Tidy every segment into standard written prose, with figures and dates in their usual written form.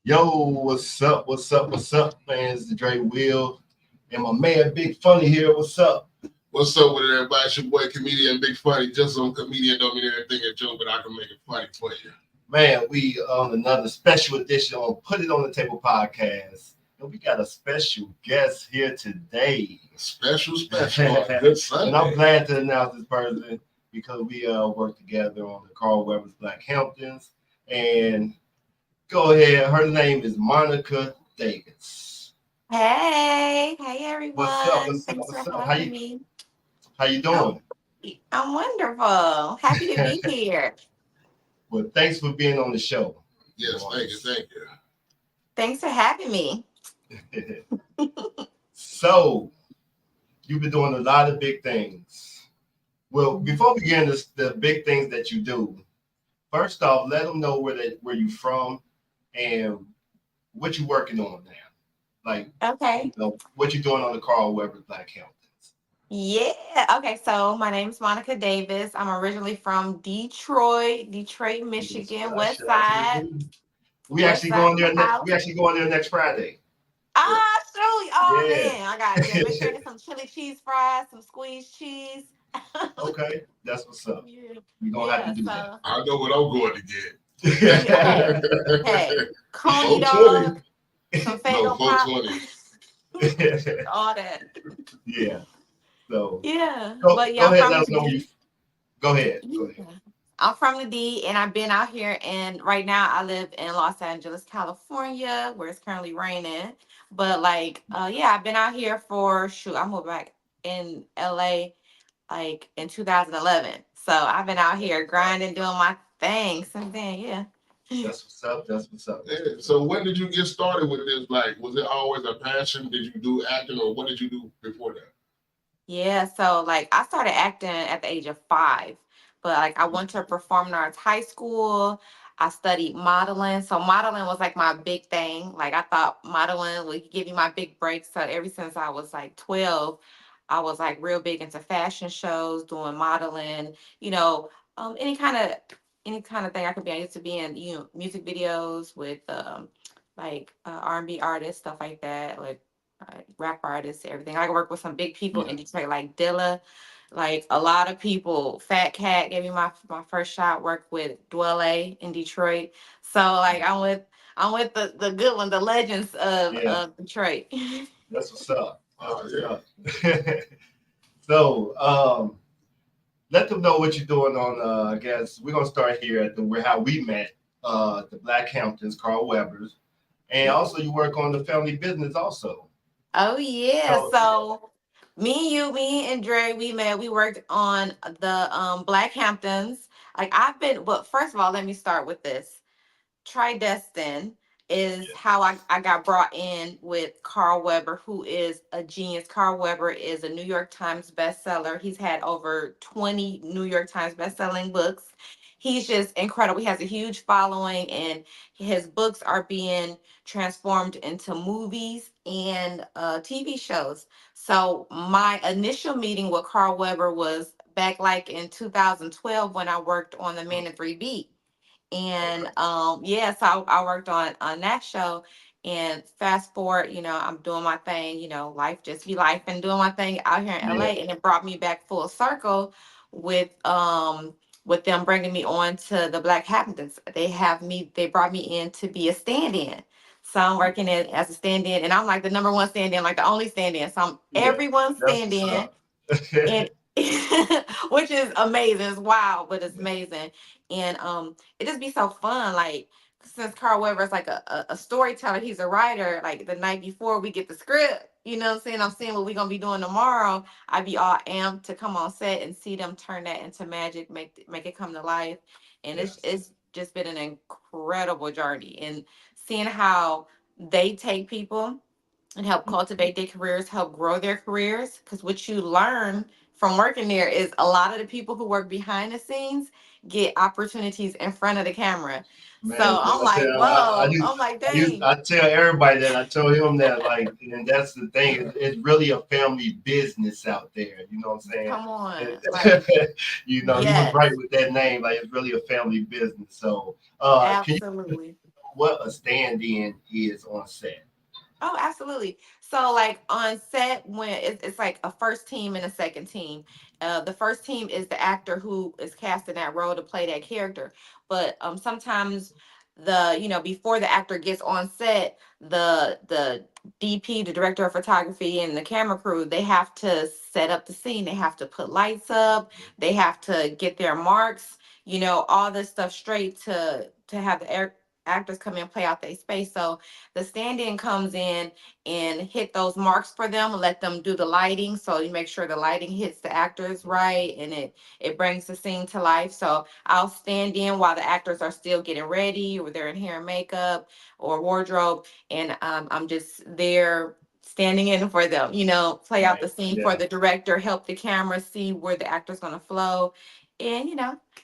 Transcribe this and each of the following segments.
Yo, what's up? What's up? What's up, man? It's the Dre Will and my man Big Funny here. What's up? What's up with everybody? It's your boy, comedian Big Funny. Just on comedian don't mean everything a joke, but I can make it funny for you. Man, we on another special edition on Put It on the Table podcast. And we got a special guest here today. Special on a good Sunday. And I'm glad to announce this person because we work together on the Carl Weber's Black Hamptons. And go ahead. Her name is Monica Davis. Hey everyone. What's up? Thanks What's for up? having me. How you doing? I'm wonderful. Happy to be here. Well, thanks for being on the show. Yes, thank you. Thanks for having me. So, you've been doing a lot of big things. Well, before we get into the big things that you do, first off, let them know where you're from and what you're working on now. Like, Okay. what you're doing on the Carl Weber Black Hamptons. Yeah. Okay. So my name's Monica Davis. I'm originally from Detroit, Michigan, West Side. We actually going there next Friday. Absolutely. Oh Yeah. man, I got to make sure I get some chili cheese fries, some squeezed cheese. Okay, that's what's up. Yeah. We're gonna have to do that. I know what I'm going to get. Hey, coney dog, some No, Fago pop, 420. all that. Yeah. So Yeah, go but yeah, ahead. I'm Let us from know the D. Go ahead. Yeah. I'm from the D, and I've been out here. And right now, I live in Los Angeles, California, where it's currently raining. But yeah, I've been out here for I moved back in LA like in 2011. So I've been out here grinding, doing my thing since then. Yeah. That's what's up. Yeah. So when did you get started with this? Like, was it always a passion? Did you do acting, or what did you do before that? Yeah, so I started acting at the age of 5, but I went to a performing arts high school. I studied modeling, so modeling was like my big thing. Like I thought modeling would give me my big break. So ever since I was like 12, I was like real big into fashion shows, doing modeling. You know, any kind of thing I could be. I used to be in music videos with R&B artists, stuff like that, like rap artists, everything. I work with some big people in Detroit, like Dilla, like a lot of people. Fat Cat gave me my first shot. Worked with Dwelle in Detroit. So I'm with the good one, the legends of Detroit. That's what's up. Yeah. So let them know what you're doing on. I guess we're gonna start here at how we met. The Black Hamptons, Carl Weber's, and also you work on the family business also. Oh yeah. So me and Dre, we worked on the Black Hamptons. But first of all, let me start with this. Tridestin is how I got brought in with Carl Weber, who is a genius. Carl Weber is a New York Times bestseller. He's had over 20 New York Times bestselling books. He's just incredible. He has a huge following, and his books are being transformed into movies and TV shows. So my initial meeting with Carl Weber was back like in 2012 when I worked on The Man in 3B. And so I worked on that show. And fast forward, I'm doing my thing, life just be life, and doing my thing out here in LA. And it brought me back full circle with them bringing me on to the Black Hamptons. They brought me in to be a stand-in. So I'm working as a stand-in, and I'm like the number one stand-in, like the only stand-in. So I'm everyone's stand-in. And which is amazing. It's wild, but it's amazing. And it just be so fun. Like, since Carl Weber is like a storyteller, he's a writer. Like the night before we get the script, you know what I'm saying? I'm seeing what we're gonna be doing tomorrow. I'd be all amped to come on set and see them turn that into magic, make it come to life. And it's just been an incredible journey. And seeing how they take people and help cultivate their careers, help grow their careers. Because what you learn from working there is a lot of the people who work behind the scenes get opportunities in front of the camera. Man, so I'm like, whoa, I'm like, dang. I tell everybody that. I tell him that, like, and that's the thing. It's really a family business out there. You know what I'm saying? Come on. You was right with that name. Like, it's really a family business. So, absolutely. what a stand-in is on set. Oh, absolutely. So, like on set, when it's like a first team and a second team. The first team is the actor who is cast in that role to play that character. But sometimes before the actor gets on set, the DP, the director of photography, and the camera crew, they have to set up the scene. They have to put lights up. They have to get their marks. All this stuff straight to have the actors come in and play out their space. So the stand-in comes in and hit those marks for them, let them do the lighting. So you make sure the lighting hits the actors right, and it brings the scene to life. So I'll stand in while the actors are still getting ready, or they're in hair and makeup or wardrobe, and I'm just there standing in for them, play out Right. the scene for Yeah. the director, help the camera see where the actor's gonna flow, and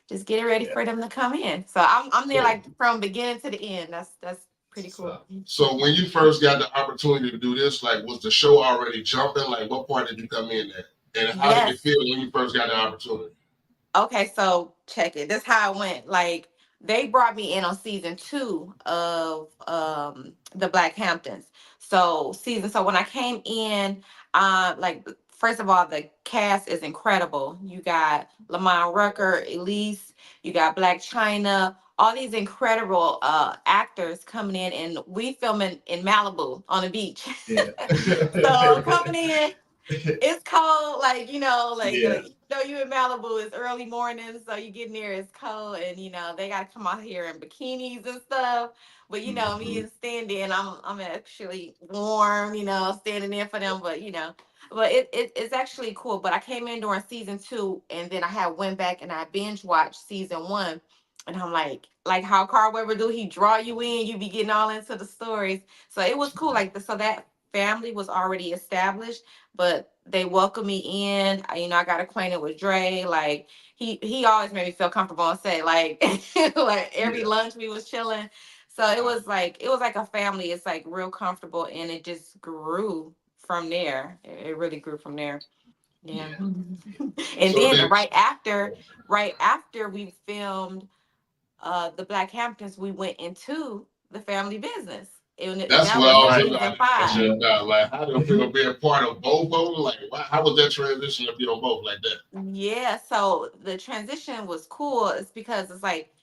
just getting ready Yeah. for them to come in. So I'm there So, like from beginning to the end. That's pretty cool. So so when you first got the opportunity to do this, like, was the show already jumping? Like, what part did you come in at? And how did it Yes. feel when you first got the opportunity? Okay, so check it. This how it went. Like they brought me in on season 2 of the Black Hamptons. So when I came in, like first of all, the cast is incredible. You got Lamont Rucker, Elise, you got Black China, all these incredible actors coming in, and we filming in Malibu on the beach. yeah. So coming in, it's cold, like Yeah. you in Malibu, it's early morning, so you get in there, it's cold, and they gotta come out here in bikinis and stuff. But me Mhm. and standing, I'm actually warm, standing there for them. But it's actually cool. But I came in during season 2, and then I had went back and I binge watched season 1. And I'm like how Carl Weber do, he draw you in, you be getting all into the stories. So it was cool. So that family was already established, but they welcomed me in. I got acquainted with Dre. Like he always made me feel comfortable on set. Like like every Yeah. lunch we was chilling. So it was like a family. It's like real comfortable, and it just grew from there. It really grew from there. Yeah. Yeah. And So then then, right after we filmed the Black Hamptons, we went into the family business. And that's that what I was was Right. about season to ask 5. you about. Like, how did it feel being part of both of them? Like, how was that transition to be on both like that? Yeah, so the transition was cool. It's because it's like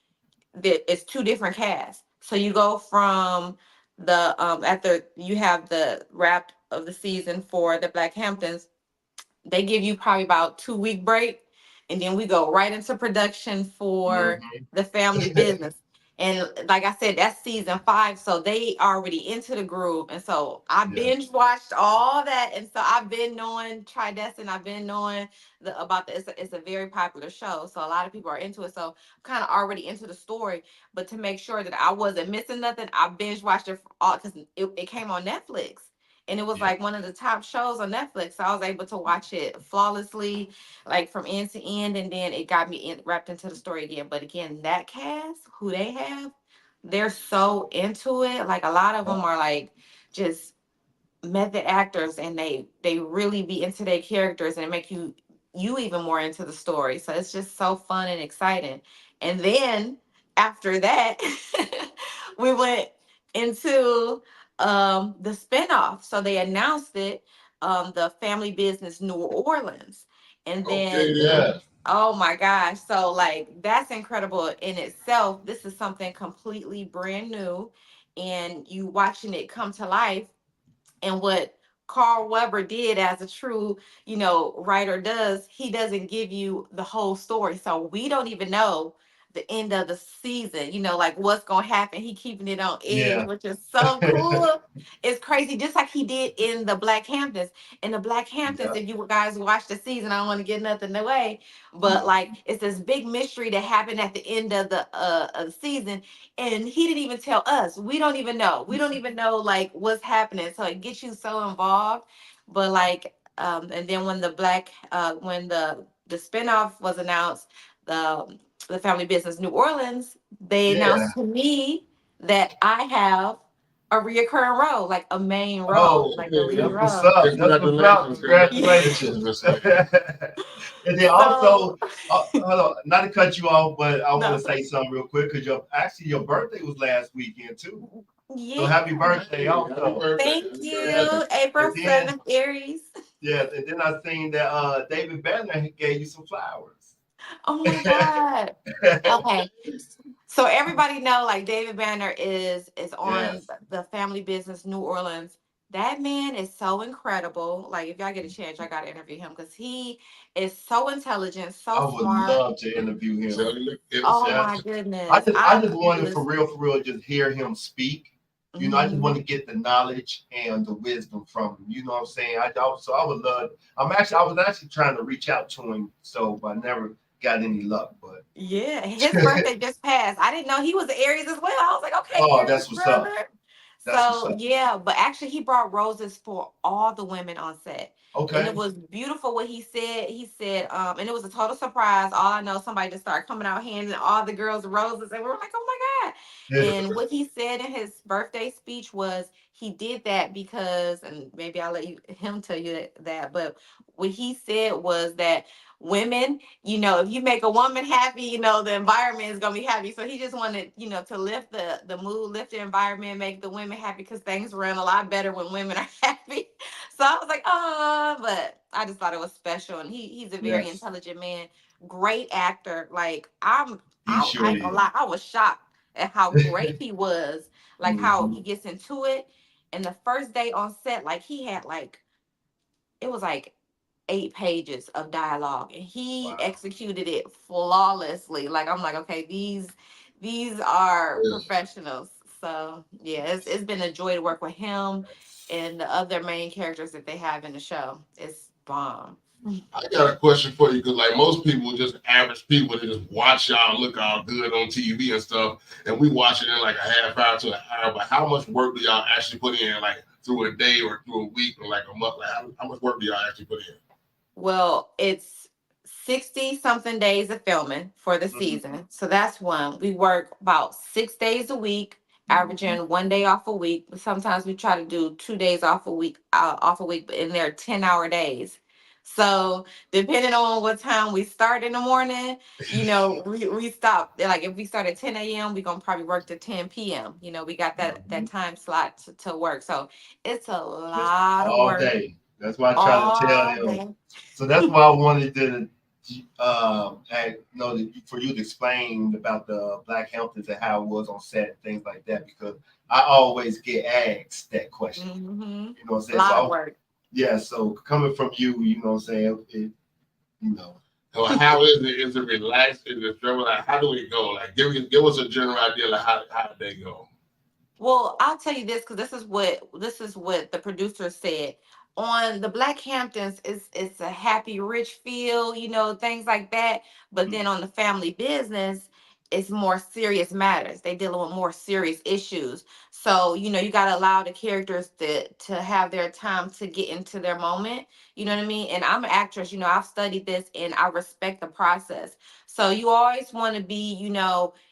it's two different casts. So you go from the after you have the wrap of the season for the Black Hamptons, they give you probably about 2 week break, and then we go right into production for Mhm. the family business. And like I said, that's season 5, so they already into the groove. And so I Yeah. binge watched all that, and so I've been knowing Tridescent. I've been knowing about the. It's a very popular show, so a lot of people are into it. So I'm kind of already into the story. But to make sure that I wasn't missing nothing, I binge watched it all because it came on Netflix, and it was Yeah. like one of the top shows on Netflix. So I was able to watch it flawlessly, like from end to end, and then it got me wrapped into the story again. But again, that cast, who they have, they're so into it. Like a lot of them are like just method actors, and they really be into their characters, and it make you even more into the story. So it's just so fun and exciting. And then after that we went into the spinoff. So they announced it, the family business New Orleans. And Okay, then then. Yeah. oh my gosh, so like that's incredible in itself. This is something completely brand new, and you watching it come to life. And what Carl Weber did, as a true, writer does, he doesn't give you the whole story. So we don't even know the end of the season, like what's gonna happen. He keeping it on edge, Yeah. which is so cool. It's crazy, just like he did in the Black Hamptons. In the Black Hamptons, Yeah. if you guys watch the season, I don't want to get nothing away, but Mhm. like it's this big mystery that happened at the end of the season, and he didn't even tell us. We don't even know like what's happening, so it gets you so involved. But like and then when the spinoff was announced, the family business New Orleans, they Yeah. announced to me that I have a reoccurring role, like a main role, Oh, like a Okay, lead that's then. what's role. up. That's what's up. Congratulations, Yeah. congratulations, Congratulations. Miss Lady. And then So also, hold on, not to cut you off, but I want no, to say something real quick because your birthday was last weekend too. So yeah. happy birthday Hey, happy also. birthday. Thank Happy Yes, birthday. you, April and then 7th, Aries. yes, and then I seen that David Banner gave you some flowers. Oh my God. Okay. So everybody know like David Banner is on Yes, the Family Business New Orleans. That man is so incredible. Like if y'all get a chance, I gotta interview him because he is so intelligent, so I would smart. love to interview Tell him. you, it's Oh Yes, my I goodness. just I I just wanted listen. for real, just hear him speak. You know, I just Mhm. want to get the knowledge and the wisdom from him. You know what I'm saying? So I would love. I was actually trying to reach out to him, so but I never got any luck. But Yeah, his birthday just passed. I didn't know he was an Aries as well. I was like, okay, oh, Aries that's what's up. brother. That's what's So up. yeah, but actually he brought roses for all the women on set. And it Okay. was beautiful what he said. He said, and it was a total surprise. All I know, somebody just started coming out handing all the girls roses, and we were like, oh my God. Yeah. And what he said in his birthday speech was he did that because, and maybe I'll let him tell you that, but what he said was that women, if you make a woman happy, the environment is gonna be happy. So he just wanted, to lift the mood, lift the environment, make the women happy because things run a lot better when women are happy. So I was like, oh, but I just thought it was special. And he's a very Yes, intelligent man, great actor. Like he I sure ain't gonna is. lie, I was shocked at how great he was, like how Hmm. he gets into it. And the first day on set, like he had like it was like 8 pages of dialogue and he Wow. executed it flawlessly. Like I'm like, okay, these are yes. professionals. So yeah, it's been a joy to work with him and the other main characters that they have in the show. It's bomb. I got a question for you because, like, most people, just average people, they just watch y'all look all good on TV and stuff, and we watch it in like a half hour to an hour. But how much work do y'all actually put in, like through a day or through a week or like a month? Like, how much work do y'all actually put in? Well, it's 60 something days of filming for the Hmm. season. So that's one. We work about 6 days a week, Hmm. averaging one day off a week. But sometimes we try to do 2 days off a week, but in their 10-hour days. So depending on what time we start in the morning, we stop. Like if we start at 10 a.m., we're gonna probably work to 10 p.m. We got that time slot to work. So it's a Just lot of all work day. That's why I try to tell all them. day. So that's why I wanted to, for you to explain about the Black Hamptons and how it was on set and things like that, because I always get asked that question. Hmm. You know what I'm A saying? lot of work. Yeah, so coming from you, you know what I'm saying? You know, So how is it? Is it relaxed? Is it stressful? Like, how do it go? Like, give us a general idea like how did they go? Well, I'll tell you this because this is what the producer said. On the Black Hamptons, it's a happy, rich feel, things like that. But then on the family business, it's more serious matters. They dealing with more serious issues. So, you gotta allow the characters to have their time to get into their moment. You know what I mean? And I'm an actress, I've studied this and I respect the process. So you always want to be,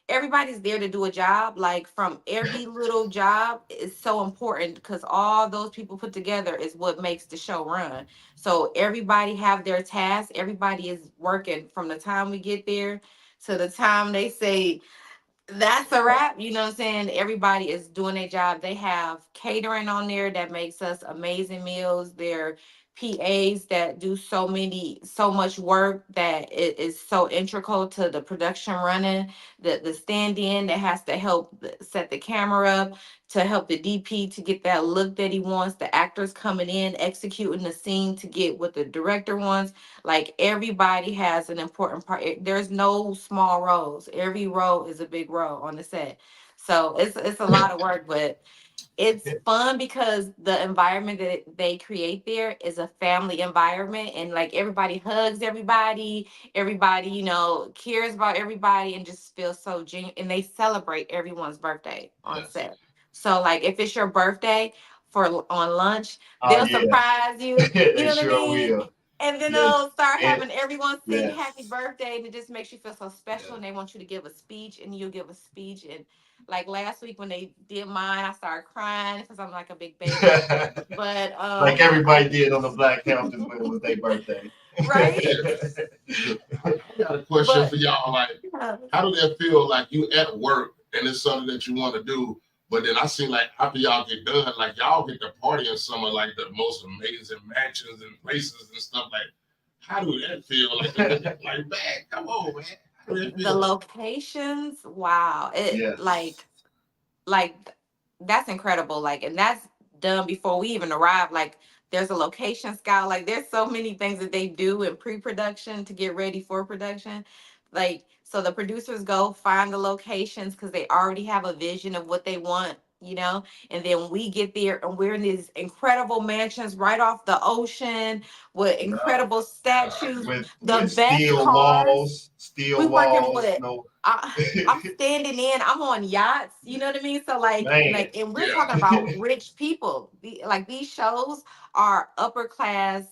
everybody's there to do a job. Like from every little job is so important because all those people put together is what makes the show run. So everybody have their tasks. Everybody is working from the time we get there to the time they say that's a wrap. You know what I'm saying? Everybody is doing their job. They have catering on there that makes us amazing meals. They're PAs that do so much work that it is so integral to the production running. The stand-in that has to help set the camera up, to help the DP to get that look that he wants. The actors coming in, executing the scene to get what the director wants. Like everybody has an important part. There's no small roles. Every role is a big role on the set. So it's a lot of work, but it's fun because the environment that they create there is a family environment and like everybody hugs everybody cares about everybody and just feels so genuine and they celebrate everyone's birthday on yes. set. So like if it's your birthday for on lunch, Oh they'll yeah, surprise you, you they know what I sure mean? will. And then Yes. they'll start And having everyone sing happy yes. birthday and it just makes you feel so special Yeah. and they want you to give a speech and you give a speech and like last week when they did mine, I started crying because I'm like a big baby. But Like I everybody did on the Black Hamptons when it was their birthday. Right? I got a question for But y'all. Like, yeah. how do that feel? Like you at work and it's something that you want to do, but then I see like after y'all get done, like y'all get to party in some of like the most amazing mansions and places and stuff. Like, how do that feel? Like, like man, come on, man. How do that The feel? locations, wow. It Yes. like that's incredible. Like, and that's done before we even arrive. Like, there's a location scout. Like, there's so many things that they do in pre-production to get ready for production. Like, so the producers go find the locations because they already have a vision of what they want, and then we get there and we're in these incredible mansions right off the ocean with Yeah. incredible statues, the With best cars. We steel working walls. with No, I'm standing in, I'm on yachts, you know what I mean? So man. and we're talking Yeah. about rich people. Like these shows are upper class,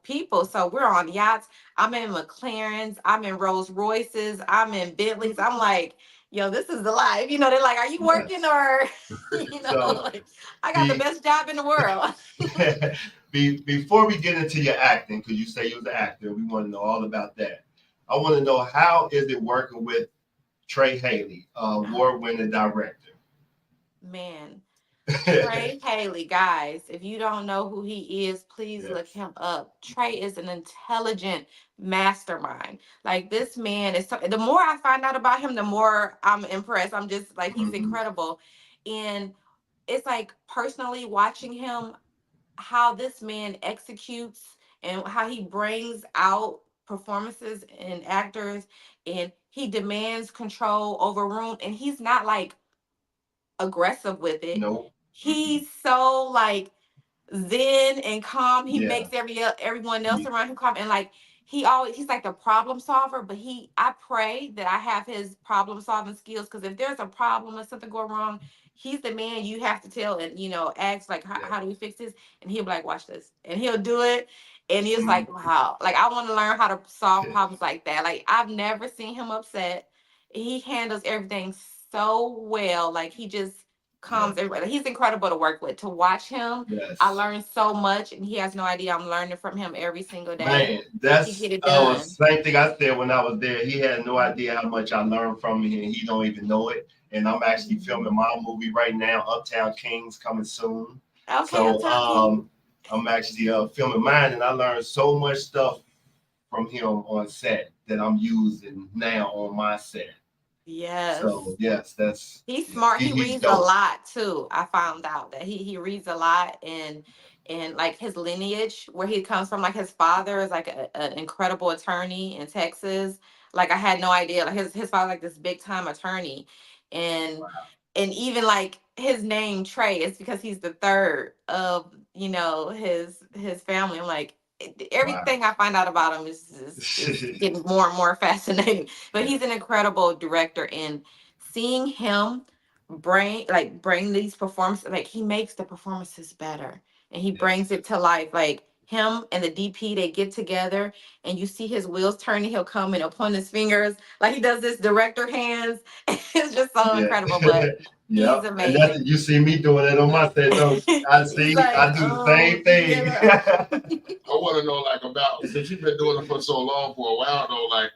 people. So we're on yachts. I'm in McLarens, I'm in Rolls Royces, I'm in Bentleys. I'm like, yo, this is the life. They're like, are you working Yes. or So like I got the be best job in the world. before we get into your acting, because you say you was an actor, we want to know all about that. I want to know how is it working with Trey Haley, award-winning director. Man. Trey Haley, guys, if you don't know who he is, please look Yes. him up. Trey is an intelligent mastermind. Like this man is the more I find out about him, the more I'm impressed. I'm just like he's Mhm. incredible. And it's like personally watching him, how this man executes and how he brings out performances and actors, and he demands control over room, and he's not like aggressive with it. No. Mm-mm. He's so like zen and calm. He Yeah. makes everyone else He- around him calm, and like he's like the problem solver. But I pray that I have his problem solving skills, because if there's a problem or something go wrong, he's the man you have to tell and ask like yeah. how do we fix this, and he'll be like watch this, and he'll do it. And he's Mhm. like, wow, like I want to learn how to solve problems like that. Like I've never seen him upset. He handles everything so well. Like he just Yeah. calms everybody. He's incredible to work with. To watch him, I Yes. learned so much, and he has no idea I'm learning from him every single day. Man, He that's get it done. same thing I said when I was there. He had no idea how much I learned from him, and he don't even know it. And I'm actually filming my movie right now, Uptown Kings, coming soon. Okay, I'm So talking. I'm actually filming mine, and I learned so much stuff from him on set that I'm using now on my set. So Yes. yes, that's He's yeah, smart. He he's reads a dope. lot too. I found out that he reads a lot, and like his lineage, where he comes from, like his father is like an incredible attorney in Texas. Like I had no idea. Like his father like this big time attorney, and and even like his name Trey is because he's the third of his family. I'm like Wow. everything I find out about him is getting more and more fascinating. But Yeah. he's an incredible director, and seeing him bring these performances, like he makes the performances better, and he Yes. brings it to life. Like him and the DP, they get together and you see his wheels turning. He'll come and he'll point his fingers like he does this director hands. It's just so Yeah. incredible, but he's Yep. And that's amazing. you see me doing it on my set, don't you? I He's see. I like, do the same thing. yeah. I want to know like about since you've been doing it for so long for a while though, like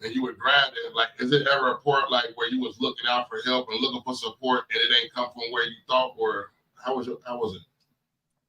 and you would grab it, like is it ever a part like where you was looking out for help and looking for support and it ain't come from where you thought, or how was it?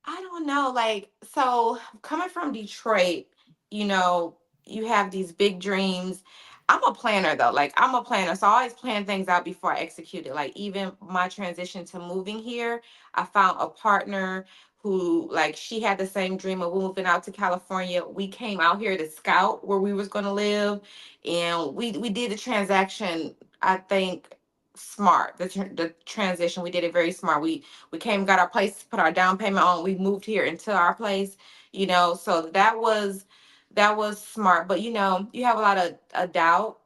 I don't know. Like, so coming from Detroit, you know, you have these big dreams. I'm a planner though. Like, I'm a planner. So I always plan things out before I execute it. Like, even my transition to moving here, I found a partner who, like, she had the same dream of moving out to California. We came out here to scout where we was going to live. And we did the transaction, I think, smart. The transition, we did it very smart. We came, got our place, put our down payment on. We moved here into our place, So that was smart. But you have a lot of a doubt.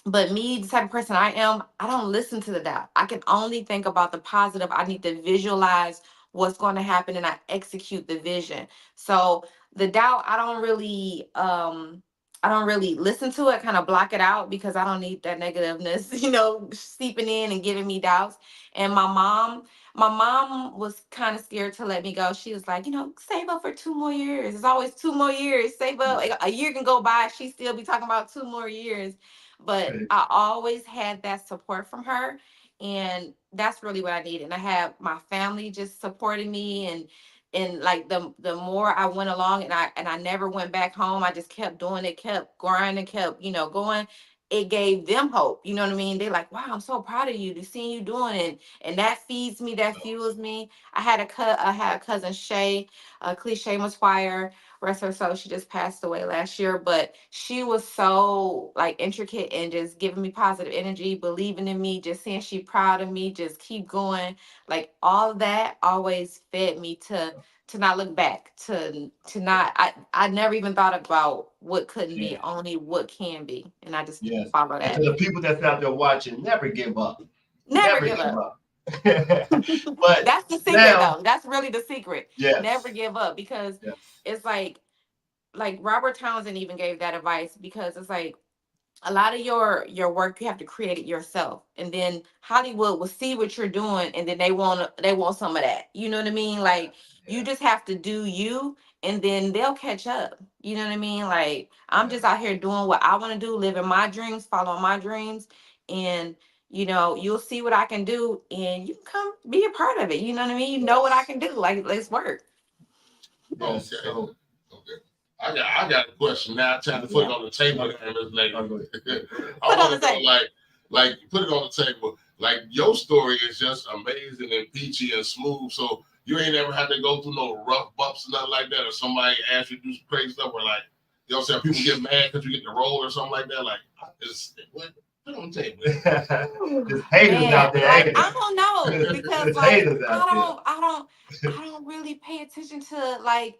But me, the type of person I am, I don't listen to the doubt. I can only think about the positive. I need to visualize what's going to happen, and I execute the vision. So the doubt, I don't really listen to it, kind of block it out, because I don't need that negativeness, seeping in and giving me doubts. And My mom was kind of scared to let me go. She was like, save up for 2 more years. It's always 2 more years. Save up. Like, a year can go by. She still be talking about 2 more years. But Okay. I always had that support from her. And that's really what I needed. And I had my family just supporting me, and like the more I went along, and I never went back home. I just kept doing it, kept grinding, kept, going. It gave them hope. You know what I mean? They're like, wow, I'm so proud of you to seeing you doing it, and that feeds me, that fuels me. I had a cousin Shay, Cliche Fire, rest her soul. She just passed away last year, but she was so like intricate and just giving me positive energy, believing in me, just saying she proud of me, just keep going. Like all of that always fed me to not look back, to not. I never even thought about what couldn't be, Yeah. only what can be, and I just Yes. follow And to that. the people that's out there watching, never give up. Never Never give give up. up. But That's the secret, now, though. That's really the secret. Never yes, give up, because yes, it's like Robert Townsend even gave that advice, because it's like a lot of your work, you have to create it yourself, and then Hollywood will see what you're doing, and then they want some of that. You know what I mean? Like, you yeah, just have to do you, and then they'll catch up. You know what I mean? Like, I'm yeah, just out here doing what I want to do, living my dreams, following my dreams, and you'll see what I can do, and you can come be a part of it. You know what I mean? You know what I yes, can do. Like, let's work. yes. Okay. So, Okay. I got a question now. Time to put it Yeah. on the table, okay, Miss Lady. I'll go ahead. I Put on want the to know, table. like put it on the table. Like your story is just amazing and peachy and smooth. So you ain't ever had to go through no rough bumps or nothing like that, or somebody asked you to do some crazy stuff, or like, saying, people get mad because you get the role or something like that. Like, it's what? Put it on the table. There's haters Man, out there, like, ain't I it? don't know, because There's like haters out there. I don't really pay attention to, like,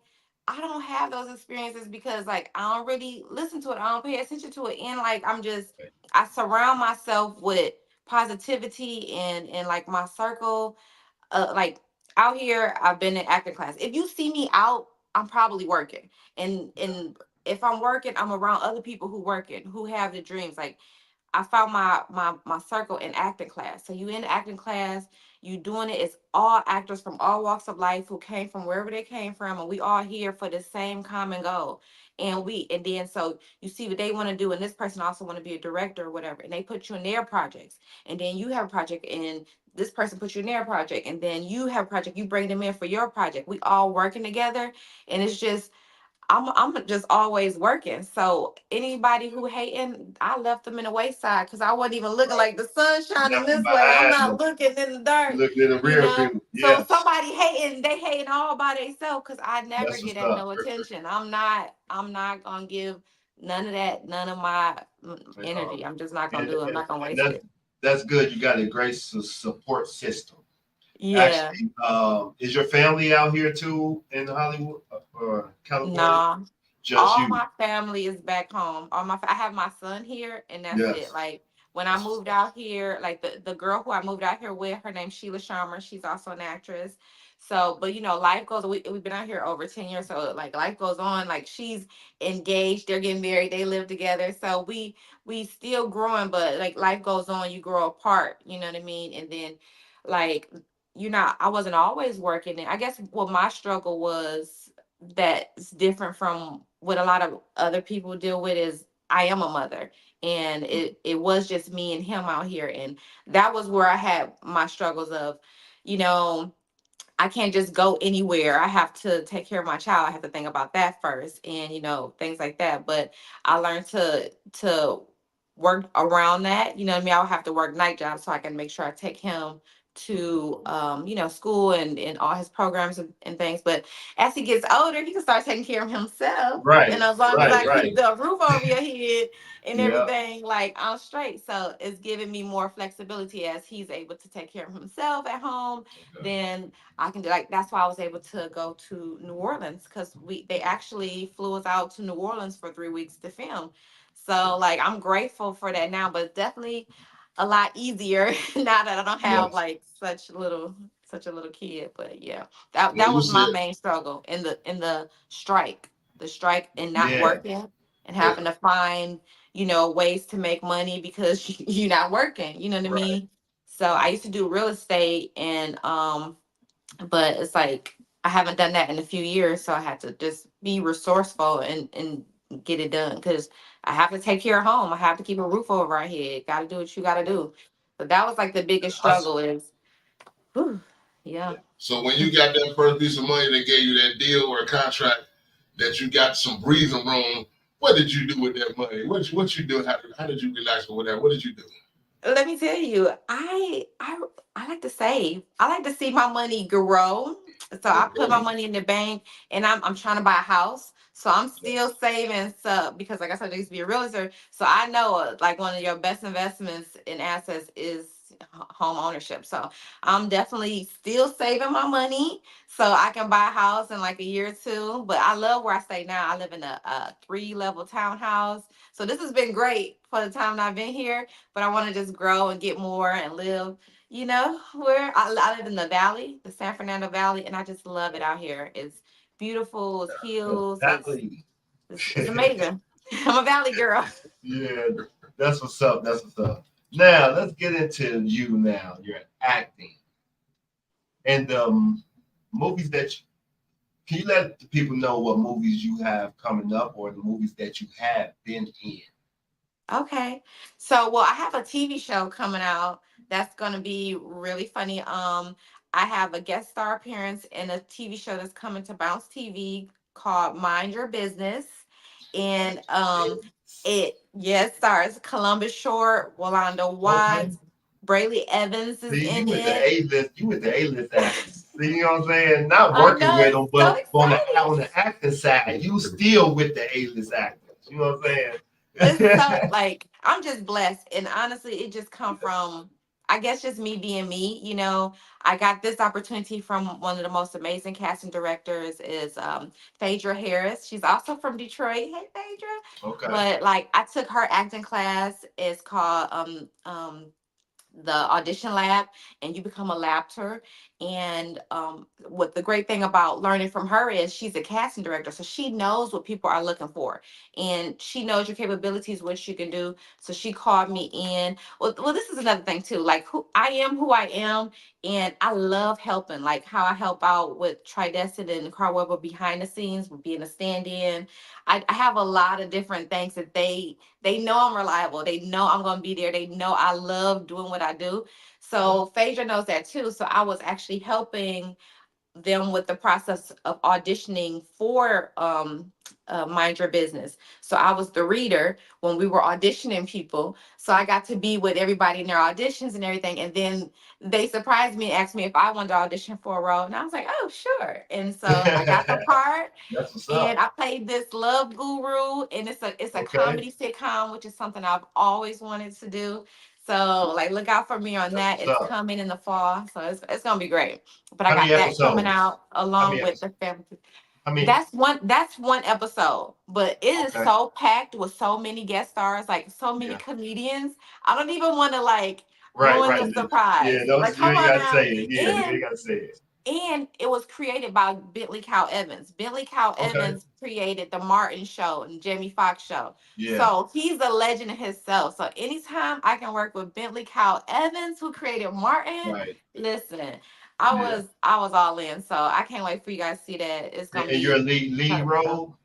I don't have those experiences, because like I don't really listen to it. I don't pay attention to it, and like I surround myself with positivity, and like my circle, like out here, I've been in acting class. If you see me out, I'm probably working, and if I'm working, I'm around other people who working, who have the dreams. Like, I found my circle in acting class. So you in acting class, you doing it. It's all actors from all walks of life who came from wherever they came from, and we all here for the same common goal. And then so you see what they want to do, and this person also want to be a director or whatever, and they put you in their projects, and then you have a project, and this person puts you in their project, and then you have a project, you bring them in for your project. We all working together, and it's just I'm just always working. So anybody who hating, I left them in the wayside, because I wasn't even looking, Right. like the sun shining Left them this way. I'm behind not them. looking in the dark, Looking in the you rear know. view. So Yes, somebody hating, they hating all by themselves, because I never that's get what's that up. no attention. I'm not gonna give none of that, none of my Um, energy. I'm just not gonna and, do it. I'm and, not gonna and waste it. that's good. You got a great support system. Yeah. Actually, is your family out here too in Hollywood or California? Nah. Just All you. my family is back home. I have my son here, and that's it. Yes, Like, when I that's what's moved up. out here, like the girl who I moved out here with, her name's Sheila Sharma. She's also an actress. So, but life goes. We've been out here over 10 years, so like life goes on. Like, she's engaged, they're getting married, they live together. So we still growing, but like life goes on. You grow apart. You know what I mean? And then, like, I wasn't always working. And I guess what my struggle was, that's different from what a lot of other people deal with, is I am a mother, and it was just me and him out here, and that was where I had my struggles of, you know I can't just go anywhere. I have to take care of my child. I have to think about that first, and things like that. But I learned to work around that. You know what I mean? I'll have to work night jobs so I can make sure I take him to school, and all his programs, and things. But as he gets older, he can start taking care of himself. And Right, as long as right, I keep right. the roof over your head and Yeah. everything, like, I'm straight. So it's giving me more flexibility as he's able to take care of himself at home. Okay. Then I can do, like, that's why I was able to go to New Orleans, because they actually flew us out to New Orleans for 3 weeks to film. So like, I'm grateful for that now, but definitely a lot easier now that I don't have Yes. like such a little kid. But yeah, that Well, you was my said, main struggle in the strike. The strike, and not Yeah. working, and yeah, having to find, ways to make money, because you're not working, you know what I Right. mean? So I used to do real estate, and but it's like I haven't done that in a few years, so I had to just be resourceful and get it done because I have to take care of home. I have to keep a roof over our head. Got to do what you got to do. But that was like the biggest struggle Hustle. is, whew, yeah. Yeah. So when you got that first piece of money, they gave you that deal or a contract that you got some breathing room. What did you do with that money? What you do? How did you relax or whatever? What did you do? Let me tell you, I like to save. I like to see my money grow. So I put my Okay. money in the bank, and I'm trying to buy a house. So I'm Yeah. still saving stuff because, like I said, I used to be a realtor. So I know, like, one of your best investments in assets is home ownership. So I'm definitely still saving my money so I can buy a house in like a year or two. But I love where I stay now. I live in a 3 level townhouse. So this has been great for the time that I've been here, but I want to just grow and get more and live, where I live in the valley, the San Fernando Valley, and I just love it out here. It's beautiful, it's hills, Exactly. it's amazing. I'm a valley girl. Yeah, that's what's up. That's what's up. Now let's get into you. Now you're acting and movies that can you let the people know what movies you have coming up or the movies that you have been in? Okay. So, well, I have a TV show coming out that's going to be really funny. I have a guest star appearance in a TV show that's coming to Bounce TV called Mind Your Business. And it yes stars Columbus Short, Walanda Okay. Watts, Brayley Evans is See, you in with the it. A list. You with the A list actors. See, you know what I'm saying? Not I working know, with it's them, so but exciting. on the acting side, you still with the A list actors. You know what I'm It's so saying? like I'm just blessed, and honestly it just come from, I guess, just me being me. I got this opportunity from one of the most amazing casting directors is Phaedra Harris. She's also from Detroit. Hey, Phaedra. Okay. But like I took her acting class. It's called the audition lab, and you become a labter. And what the great thing about learning from her is she's a casting director, so she knows what people are looking for, and she knows your capabilities, what you can do. So she called me in. Well, this is another thing too, like who I am, and I love helping, like how I help out with Tridescent and Carl Weber behind the scenes with being a stand-in. I have a lot of different things that they know I'm reliable. They know I'm going to be there. They know I love doing what I do. So Phaedra knows that too. So I was actually helping them with the process of auditioning for Mind Your Business. So I was the reader when we were auditioning people. So I got to be with everybody in their auditions and everything. And then they surprised me and asked me if I wanted to audition for a role. And I was like, oh, sure. And so I got the part. That's what's And up. I played this love guru, and it's a Okay. comedy sitcom, which is something I've always wanted to do. So like look out for me on That's that. what's It's up. coming in the fall, so it's gonna be great. But I How many got that coming episodes? out How along many with episodes? the family. I mean, That's one episode, but it is okay. so packed with so many guest stars, like so many Yeah. comedians. I don't even want to like Right, ruin right. the Yeah, surprise. those Like, you come ain't on gotta now. say it. Yeah, you ain't And gotta say it. and it was created by Bentley Cow Evans. Bentley Cow Okay. Evans created the Martin Show and Jamie Foxx Show. Yeah. So he's a legend in himself. So anytime I can work with Bentley Cow Evans, who created Martin, Right. listen, I Yeah. was I was all in. So I can't wait for you guys to see that. It's gonna And you're a be lead incredible. role?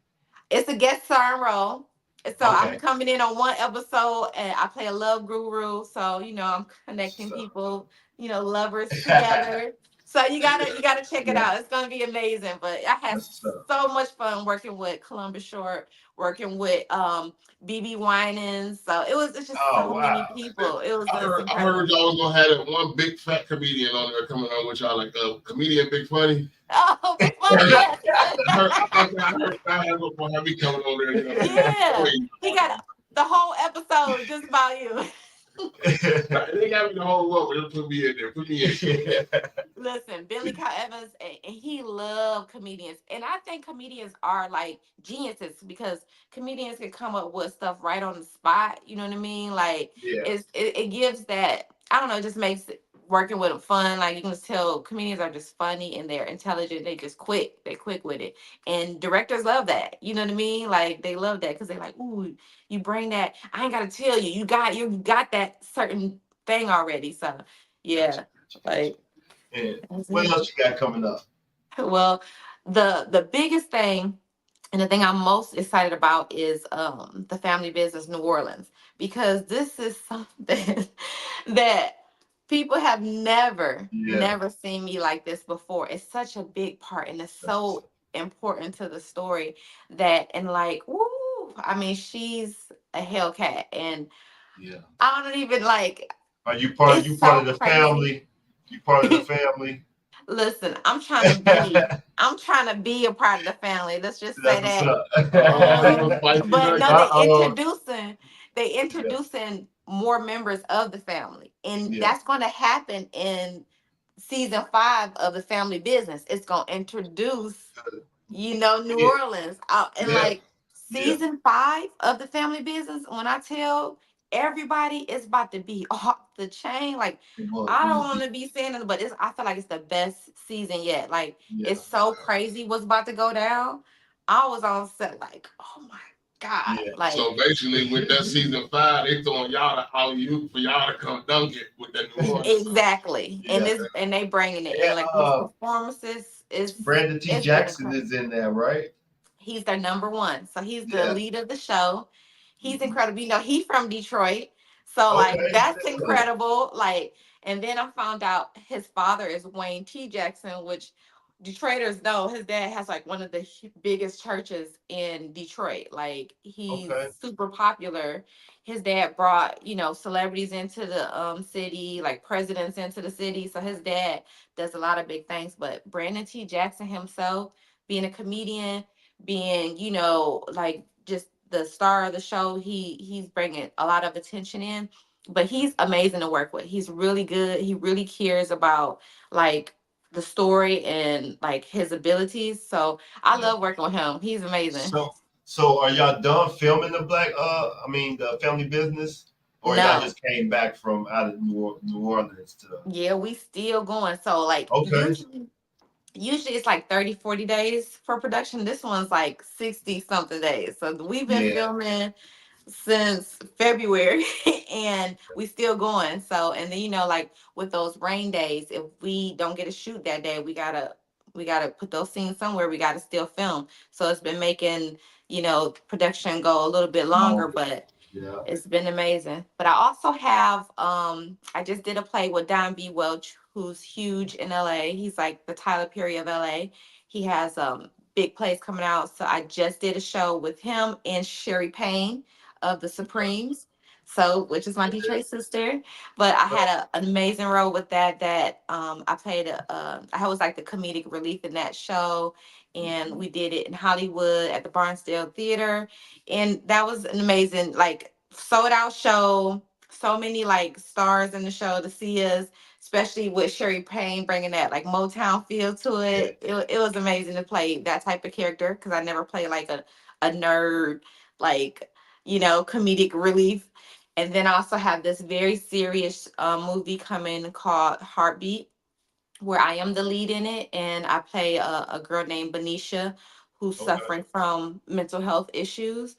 It's a guest starring role. So I'm Okay. coming in on one episode and I play a love guru. So, I'm connecting So people, lovers together. So you gotta check it yeah, out. It's gonna be amazing. But I had that's what's up. so much fun working with Columbus Short, working with BB Winans. So it's just Oh so many wow. people. It was I just heard I heard incredible. y'all was gonna have that one big fat comedian on there coming on with y'all, like comedian Big Funny. Oh, big I funny, heard, yes. I heard gonna have me coming on there. Yeah. He got the whole episode just about you. They got me the whole world, but they put me in there. Put me in. Listen, Billy Cow Evans, and he loved comedians, and I think comedians are like geniuses because comedians can come up with stuff right on the spot. You know what I mean? Like Yeah. it gives that, I don't know, it just makes working with them fun. Like you can just tell comedians are just funny and they're intelligent. They quick with it, and directors love that. You know what I mean? Like they love that because they're like, ooh, you bring that. I ain't got to tell you, you got that certain thing already. So Yeah, like And that's what it. else you got coming up? Well, the biggest thing and the thing I'm most excited about is the Family Business New Orleans, because this is something that people have Yeah, never seen me like this before. It's such a big part and it's that's what's so up. important to the story that, and like, woo, I mean, she's a Hellcat, and Yeah. I don't even like, Are it's you part so of the crazy. family? You part of the family? Listen, That's I'm trying to be a part of the family. Let's just say what's that. Oh, you up. a spicy But no, nugget. they Yeah, introducing more members of the family. And yeah, that's gonna happen in season 5 of the family business. It's gonna introduce, New yeah, Orleans. And yeah, like yeah. season 5 of the family business, when I tell everybody it's about to be off the chain, like Well, I don't want to be saying it, but I feel like it's the best season yet. Like yeah, it's so crazy what's about to go down. I was on set like, oh my God. yeah, Like So basically, with that season 5, they throwing y'all the alley oop for y'all to come dunk it with that New Orleans stuff. exactly. And yeah. this and they bringing it. And And like his performances is Brandon T. it's been Jackson incredible. is in there, right? He's their number one. So he's the Yeah. lead of the show. He's Mhm. incredible. He's from Detroit. So like Okay. that's Good. incredible. Like, and then I found out his father is Wayne T. Jackson, which Detroiters know his dad has like one of the biggest churches in Detroit. Like he's Okay. super popular. His dad brought, celebrities into the city, like presidents into the city. So his dad does a lot of big things. But Brandon T. Jackson himself, being a comedian, being like just the star of the show, he's bringing a lot of attention in, but he's amazing to work with. He's really good. He really cares about like the story and like his abilities, so I Yeah. love working with him. He's amazing. So are y'all done filming the the family business, or y'all No, just came back from out of New Orleans to? yeah, we still going. So like Okay. usually it's like 30-40 days for production. This one's like 60 something days, so we've been Yeah. filming since February and we still going. So, and then like with those rain days, if we don't get a shoot that day, we gotta put those scenes somewhere. We gotta still film. So it's been making, production go a little bit longer, Longer. but Yeah. it's been amazing. But I also have I just did a play with Don B. Welch, who's huge in LA. He's like the Tyler Perry of LA. He has big plays coming out. So I just did a show with him and Sherry Payne of the Supremes. So, which is my Detroit sister. But I had an amazing role with that I played I was like the comedic relief in that show. And we did it in Hollywood at the Barnsdale Theater, and that was an amazing, like, sold out show. So many like stars in the show to see us, especially with Sherry Payne bringing that like Motown feel to Yeah. it. It was amazing to play that type of character because I never played like a nerd, like, comedic relief. And then I also have this very serious movie coming called Heartbeat, where I am the lead in it, and I play a girl named Benicia who's Okay. suffering from mental health issues,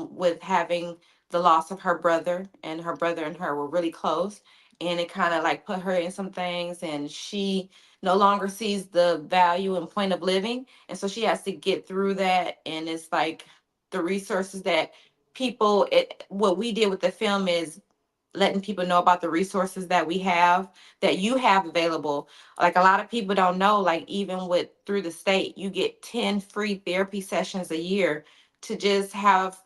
with having the loss of her brother, and her brother and her were really close, and it kind of like put her in some things, and she no longer sees the value and point of living, and so she has to get through that, and it's like the resources that what we did with the film is letting people know about the resources that we have, that you have available. Like a lot of people don't know, like even with through the state, you get 10 free therapy sessions a year to just have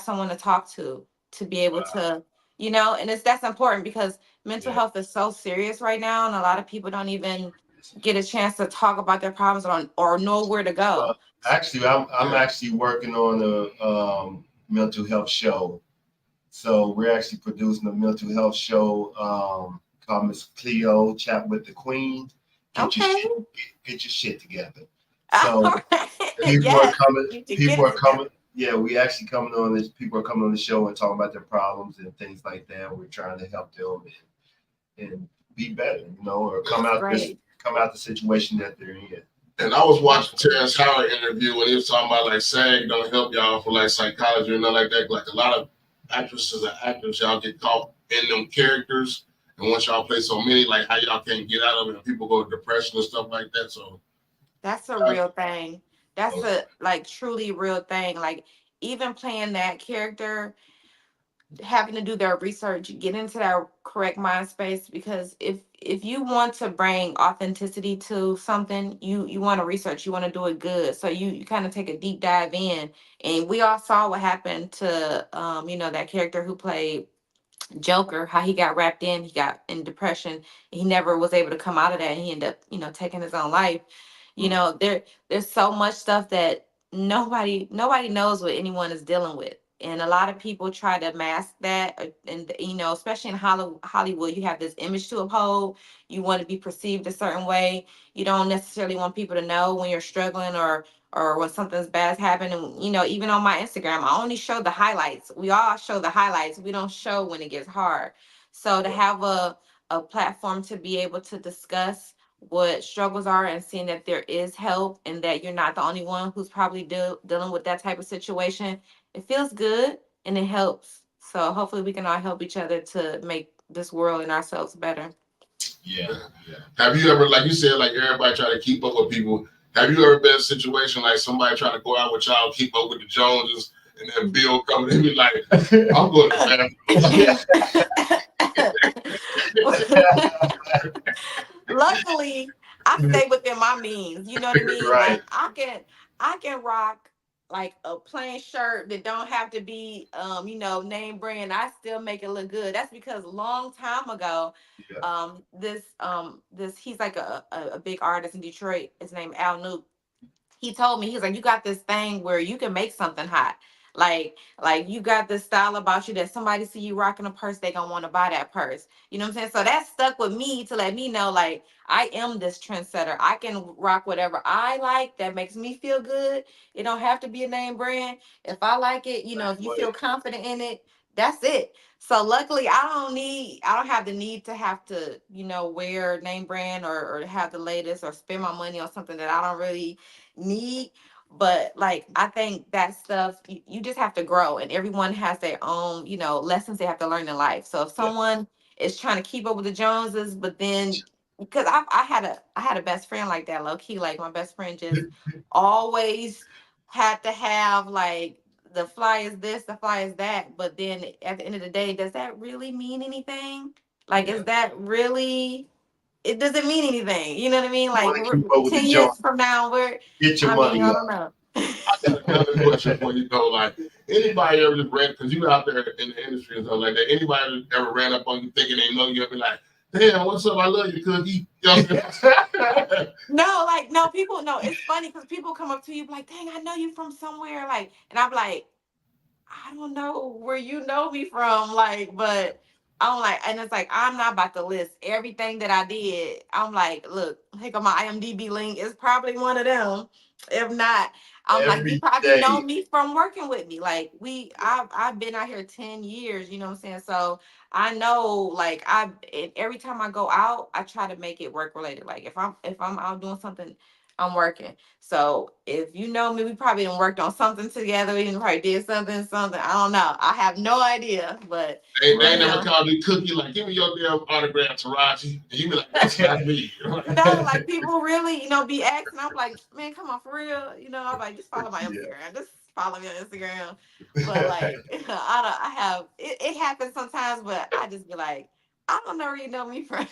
someone to talk to be able Wow. to, and that's important because mental Yeah. health is so serious right now, and a lot of people don't even get a chance to talk about their problems or know where to Well, go. actually, I'm Yeah. actually working on a mental health show. So we're actually producing a mental health show called Miss Cleo Chat with the Queen. Get your Okay. shit, get your shit together. All So right. people are Yes, coming. you should get People it are coming. together. Yeah, we actually coming on this. People are coming on the show and talking about their problems and things like that. We're trying to help them and be better, or That's great. come out the situation that they're in. And I was That's watching Terrence Howard interview when he was talking about like SAG don't help y'all for like psychology or nothing like that. Like a lot of actresses and actors, y'all get caught in them characters And once y'all play so many, like how y'all can't get out of it, and people go to depression and stuff like that. So That's a I, real thing. That's a like truly real thing. Like even playing that character, having to do their research, get into that correct mind space, because if you want to bring authenticity to something, you want to research, you want to do it good. So you kind of take a deep dive in. And we all saw what happened to that character who played Joker, how he got wrapped in, he got in depression. He never was able to come out of that. And he ended up, taking his own life. There's so much stuff that nobody knows what anyone is dealing with. And a lot of people try to mask that. And, especially in Hollywood, you have this image to uphold. You want to be perceived a certain way. You don't necessarily want people to know when you're struggling or when something's bad's happened. And even on my Instagram, I only show the highlights. We all show the highlights. We don't show when it gets hard. So to have a platform to be able to discuss what struggles are and seeing that there is help and that you're not the only one who's probably dealing with that type of situation, it feels good and it helps. So hopefully we can all help each other to make this world and ourselves better. Yeah, yeah. Have you ever, like you said, like everybody try to keep up with people? Have you ever been in a situation like somebody trying to go out with y'all, keep up with the Joneses, and then Bill coming and be like, "I'm going to the bathroom." Luckily, I stay within my means. You know what I mean? Right. Like I can rock like a plain shirt that don't have to be name brand. I still make it look good. That's because a long time ago, Yeah. this he's like a big artist in Detroit. His name Al Nuke. He told me, he's like, you got this thing where you can make something hot. Like you got this style about you that somebody see you rocking a purse, they gonna want to buy that purse. You know what I'm saying? So that stuck with me to let me know, like, I am this trendsetter. I can rock whatever I like that makes me feel good. It don't have to be a name brand. If I like it, if you feel confident in it, that's it. So luckily I don't have the need to have to, wear name brand or have the latest or spend my money on something that I don't really need. But like I think that stuff you just have to grow, and everyone has their own lessons they have to learn in life. So if Yeah. someone is trying to keep up with the Joneses, but then because I had a best friend like that, low key, like my best friend just always had to have like the fly is this, the fly is that, but then at the end of the day, does that really mean anything? Like, Yeah. is that really, it doesn't mean anything. You know what I mean? You Like want to keep up with the 10 Jones. years from now, Get your I money up. don't know. I got another question for you though. Like anybody ever just ran because you out there in the industry and stuff like that. Anybody ever ran up on you thinking they know you and be like, "Damn, what's up? I love you, Cookie." You know what I'm saying? No, people, no, it's funny because people come up to you like, dang, I know you from somewhere. Like, and I'm like, I don't know where you know me from, like, but I'm like, and it's like, I'm not about to list everything that I did. I'm like, look, here go my IMDb link. It's probably one of them. If not, I'm like, you Every probably know day. me from working with me. Like, I've been out here 10 years, you know what I'm saying? So I know, like, and every time I go out, I try to make it work related. Like, if I'm out doing something, I'm working. So if you know me, we probably done worked on something together. We done probably did something. I don't know. I have no idea, but They ain't never called me Cookie. Like, give me your damn autograph, Taraji. And you be like, "That's not me." no, like people really, be asking. I'm like, man, come on, for real. I'm like, just follow my Yeah. Instagram. Just follow me on Instagram. But like, I have it happens sometimes, but I just be like, I don't know where you know me from.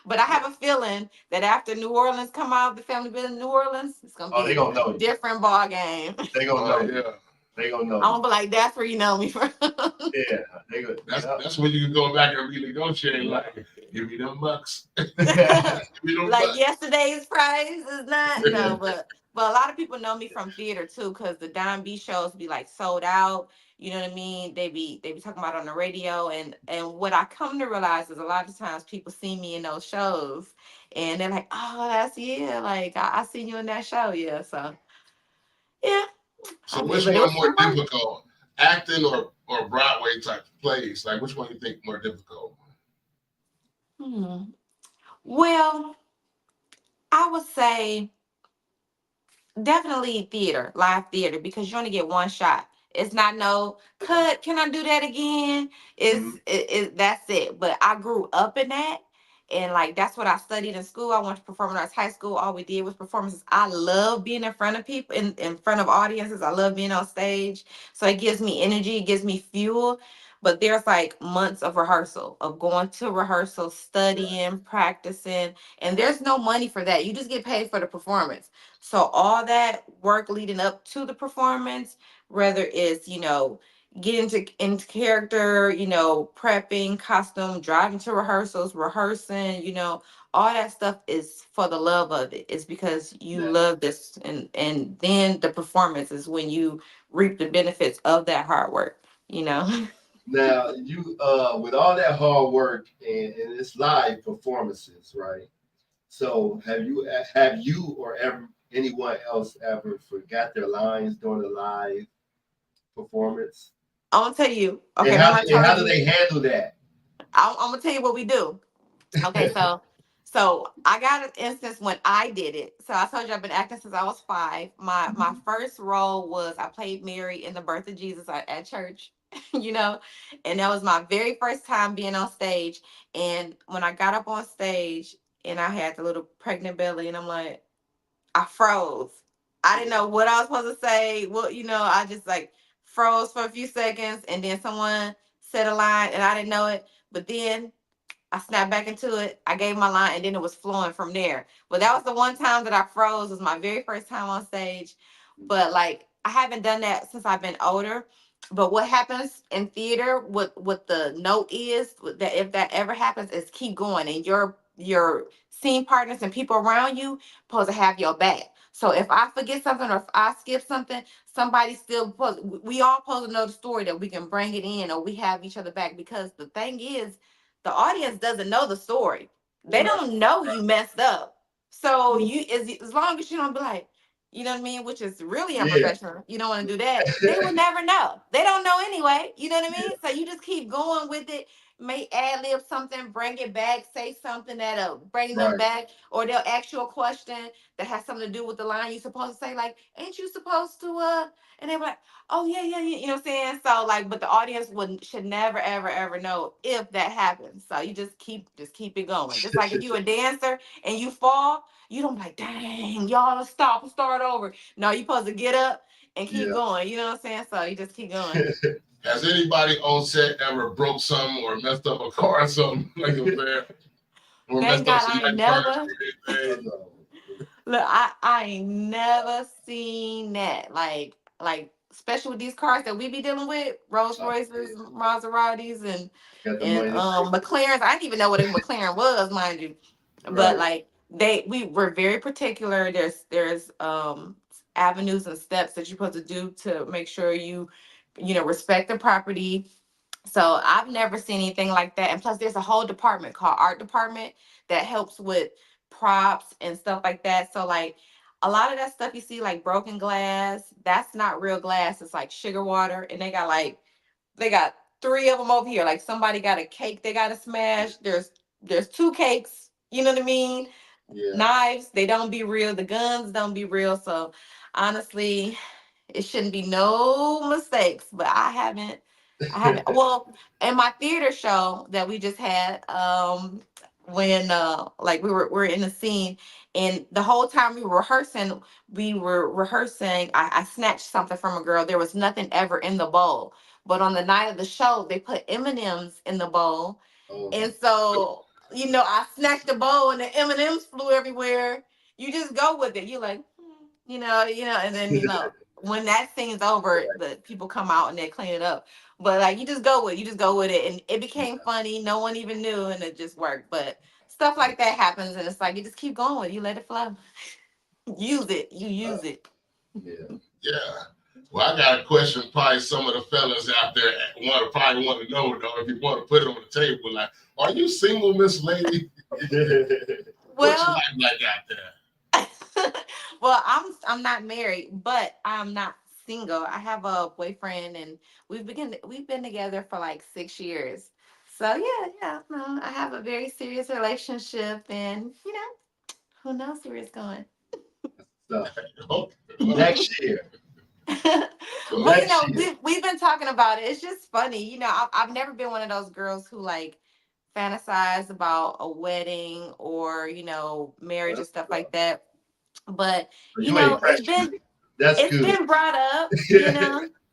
But I have a feeling that after New Orleans come out, the family business in New Orleans, it's gonna Oh, be they a gonna know you. different ball game. They gonna Oh know you. yeah. They gonna know I'm you. gonna be like, that's where you know me from. Yeah. They go. That's when you can go back and renegotiate. Like, give me them bucks. Give Yeah. me them Like bucks. yesterday's price is not Yeah. no, but a lot of people know me from theater too, because the Don B shows be like sold out. You know what I mean? They be talking about it on the radio, and what I come to realize is a lot of times people see me in those shows, and they're like, oh, that's yeah, like I seen you in that show, yeah. So yeah, So I mean, which but it one was more fun work. difficult? Acting or Broadway type plays? Like which one you think more difficult? Hmm. Well, I would say definitely theater, live theater, because you only get one shot. It's not no cut. Can I do that again? Mhm. That's it. But I grew up in that. And like that's what I studied in school. I went to performing arts high school. All we did was performances. I love being in front of people, in front of audiences. I love being on stage. So it gives me energy, it gives me fuel. But there's like months of rehearsal, of going to rehearsal, studying, practicing, and there's no money for that. You just get paid for the performance. So all that work leading up to the performance, whether it's, getting into character, prepping, costume, driving to rehearsals, rehearsing, all that stuff is for the love of it. It's because you Now, love this, and then the performance is when you reap the benefits of that hard work, you know. now you with all that hard work and it's live performances, right? So have you or ever anyone else ever forgot their lines during the live performance? I'm gonna tell you. And Okay, how remember I do, and told how do you. they handle that? I'm gonna tell you what we do. Okay, so I got an instance when I did it. So I told you I've been acting since I was 5. My first role was I played Mary in the birth of Jesus at church, you know, and that was my very first time being on stage. And when I got up on stage and I had the little pregnant belly, and I'm like, I froze. I didn't know what I was supposed to say. Well, I just like froze for a few seconds, and then someone said a line, and I didn't know it. But then I snapped back into it. I gave my line, and then it was flowing from there. But that was the one time that I froze. It was my very first time on stage. But like I haven't done that since I've been older. But what happens in theater, what the note is that if that ever happens, is keep going, and your scene partners and people around you supposed to have your back. So if I forget something or if I skip something, somebody still we all supposed to know the story that we can bring it in, or we have each other back, because the thing is the audience doesn't know the story. They Right. don't know you messed up. So you as long as you don't be like, you know what I mean, which is really Yeah. unprofessional. You don't want to do that. They will never know. They don't know anyway. You know what I mean? So you just keep going with it. May ad lib something, bring it back, say something that'll bring them Right. back, or they'll ask you a question that has something to do with the line you're supposed to say, like, ain't you supposed to and they're like, oh yeah, yeah, yeah, you know what I'm saying? So like, but the audience would should never, ever, ever know if that happens. So you just keep it going. Just like if you a dancer and you fall, you don't be like, dang, y'all stop and start over. No, you supposed to get up and keep Yeah. going. You know what I'm saying? So you just keep going. Has anybody on set ever broke something or messed up a car or something? Like I'm saying, or Thank messed up God I ain't somebody's furniture never or anything? look. I ain't never seen that. Like especially with these cars that we be dealing with, Rolls Oh, Royces, Maseratis, got the and money. McLarens. I didn't even know what a McLaren was, mind you. But Right. like we were very particular. There's avenues and steps that you're supposed to do to make sure you respect the property. So I've never seen anything like that. And plus, there's a whole department called art department that helps with props and stuff like that. So like a lot of that stuff you see, like broken glass, that's not real glass. It's like sugar water, and they got 3 of them over here. Like somebody got a cake they got to smash. There's 2 cakes. You know what I mean? Yeah. Knives, they don't be real. The guns don't be real. So honestly, it shouldn't be no mistakes. But I haven't. Well, in my theater show that we just had, when like we were in the scene, and the whole time we were rehearsing. I snatched something from a girl. There was nothing ever in the bowl, but on the night of the show, they put M&Ms in the bowl, Oh. and so I snatched the bowl, and the M&Ms flew everywhere. You just go with it. You like, and then when that scene's over, the people come out and they clean it up. But like you just go with it, and it became funny. No one even knew, and it just worked. But stuff like that happens, and it's like you just keep going with it. You let it flow. Use it. You use it. Yeah. Yeah. Well, I got a question. Probably some of the fellas out there probably want to know though. If you want to put it on the table, like, are you single, Miss Lady? What's your Well, life like out there? well, I'm not married, but I'm not single. I have a boyfriend, and we've been together for like 6 years. So yeah, yeah, no, I have a very serious relationship, and who knows where it's going. So Oh, next year. So, But That shit. we've been talking about it. It's just funny. I've never been one of those girls who like fantasize about a wedding or marriage and That's stuff like that. But you ain't it's pressure. been That's it's good. been brought up.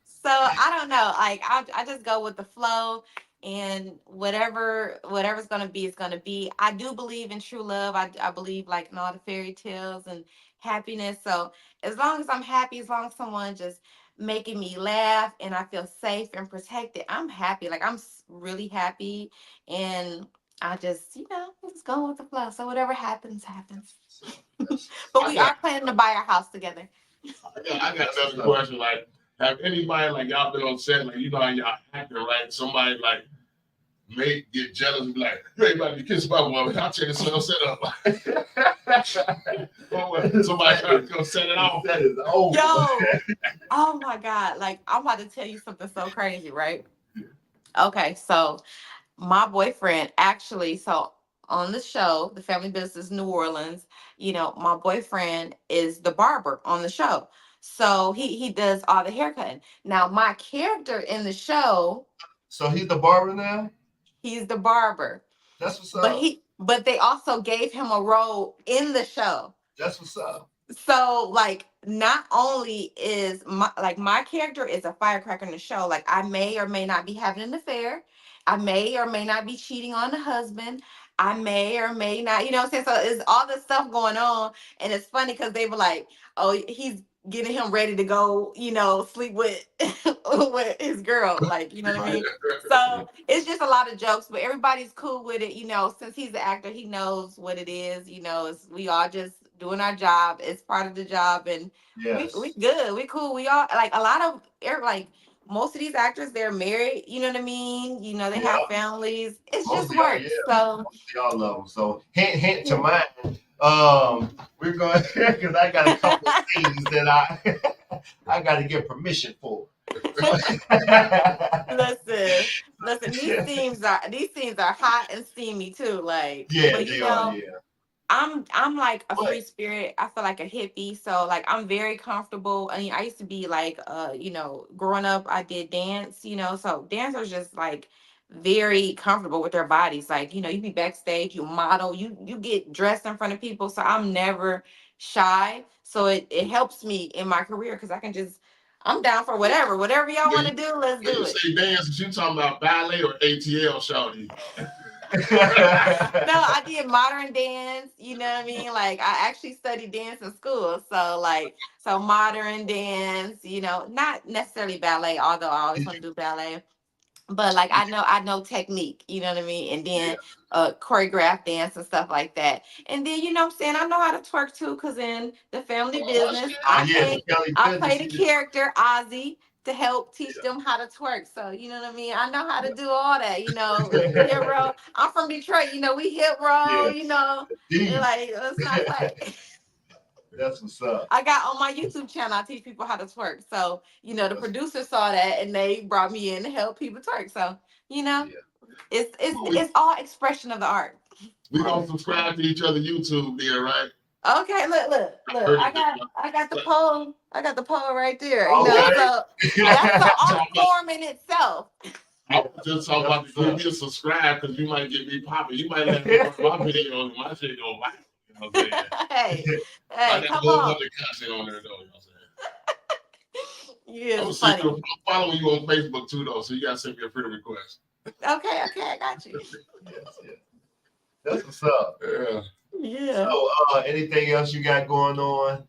So I don't know. Like I just go with the flow, and whatever's gonna be is gonna be. I do believe in true love. I believe like in all the fairy tales and happiness. So as long as I'm happy, as long as someone just making me laugh and I feel safe and protected, I'm happy. Like really happy, and I just go with the flow. So whatever happens, happens. But I we got, are planning to buy our house together. I got another question. Like, have anybody like y'all been on set? Like, you know how y'all acting, right? Somebody like may get jealous and be like, "You ain't about to be kissing my woman. I'll check the set up." Or somebody trying to come set it off. That is over. Yo, oh my God. Like, I'm about to tell you something so crazy, right? Okay, so my boyfriend actually, so on the show, The Family Business New Orleans, my boyfriend is the barber on the show. So he does all the haircutting. Now, my character in the show, So he's the barber now. he's the barber. That's what's But up. they also gave him a role in the show. That's what's up. So like not only is my character is a firecracker in the show, like I may or may not be having an affair, I may or may not be cheating on the husband, I may or may not, what I'm saying? So it's all this stuff going on, and it's funny because they were like, oh, he's getting him ready to go, sleep with with his girl, like, you know what I mean? So it's just a lot of jokes, but everybody's cool with it. Since he's the actor, he knows what it is. We all just doing our job. It's part of the job, and we Yes. good. We cool. We all like a lot of like most of these actors. They're married. You know what I mean? They Yeah. have families. It's Most just of y'all, work. yeah. So Most of y'all love them. So hint to yeah. mine. We're going because I got a couple of scenes that I got to get permission for. So, listen, listen. These scenes are hot and steamy too. Like, yeah, but they are. Yeah. I'm like a But free spirit. I feel like a hippie. So like I'm very comfortable. I mean, I used to be like growing up I did dance, so dancers just like very comfortable with their bodies. Like, you be backstage, you model, you get dressed in front of people. So I'm never shy. So it helps me in my career because I'm down for whatever. Whatever y'all When want you, to do, let's when do you it. say dance, you talking about ballet or ATL, shawty? No, I did modern dance, you know what I mean? Like I actually studied dance in school. So modern dance, not necessarily ballet, although I always want to do ballet. But like I know technique, you know what I mean? And yeah. then choreograph dance and stuff like that. And then what I'm saying, I know how to twerk too, because in the family Oh, business, Oh yeah, the Kelly I play business. the character Ozzy to help teach them how to twerk. So you know what I mean? I know how to do all that, hip Yeah. roll. I'm from Detroit, we hip roll, Yeah. and D. like let's not play. That's what's up. I got on my YouTube channel, I teach people how to twerk. So, the That's, producer saw that and they brought me in to help people twerk. So, you know, yeah. it's it's we it's all expression of the art. we Right. gonna subscribe to each other YouTube there, right? Okay, look. Heard I it. got I got the But poll. I got the poll right there. Okay. So that's an art talking about, form in itself. I was just talking That's about to what's give up. me a subscribe because you might get me popping. You might let me one of my videos and my shit go viral. You know what I'm saying? hey, I hey, got a come little on. other content on there though. You know what I'm saying? You I'm is gonna send you. funny. I'm following you on Facebook too though, so you gotta send me a friend request. Okay, I got you. Yes, yes. That's what's up. Yeah. Yeah. So, anything else you got going on?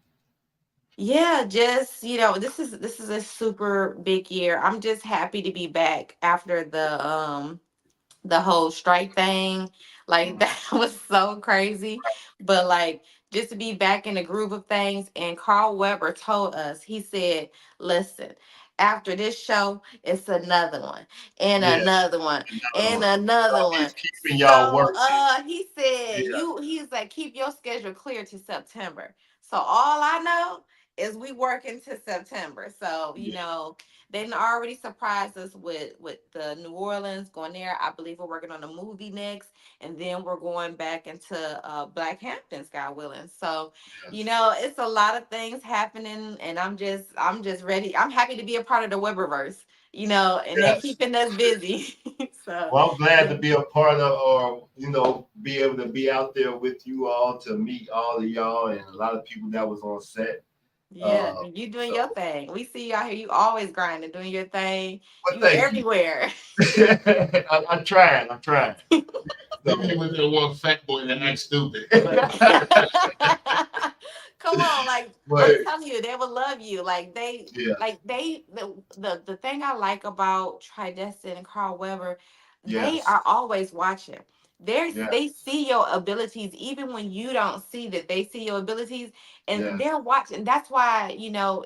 Yeah, just this is a super big year. I'm just happy to be back after the whole strike thing. Like Mm. that was so crazy. But like just to be back in the groove of things. And Carl Weber told us, he said, listen, after this show, it's another one and Yeah, another one another and one. So another he's one. keeping y'all So working. he said, Yeah. he's like, keep your schedule clear to September. So all I know is we work into September. So, Yeah. they done already surprised us with the New Orleans going there. I believe we're working on a movie next, and then we're going back into Black Hamptons, God willing. So, Yes. it's a lot of things happening, and I'm just ready. I'm happy to be a part of the Weberverse, and they Yes. keeping us busy. So, Well, I'm glad yeah. to be a part of, or be able to be out there with you all to meet all of y'all and a lot of people that was on set. Yeah, Uh, and you doing your so, thing. We see you out here. You always grinding, doing your thing. but You thank you. everywhere. I'm trying. I'm trying. Leave me So, with that one fat boy that acts stupid. Come on, like I'm but telling you, they will love you. yeah, The thing I like about Tridestin and Carl Weber, they yes, are always watching. They yes, see your abilities even when you don't see that. They see your abilities and yes, they're watching. That's why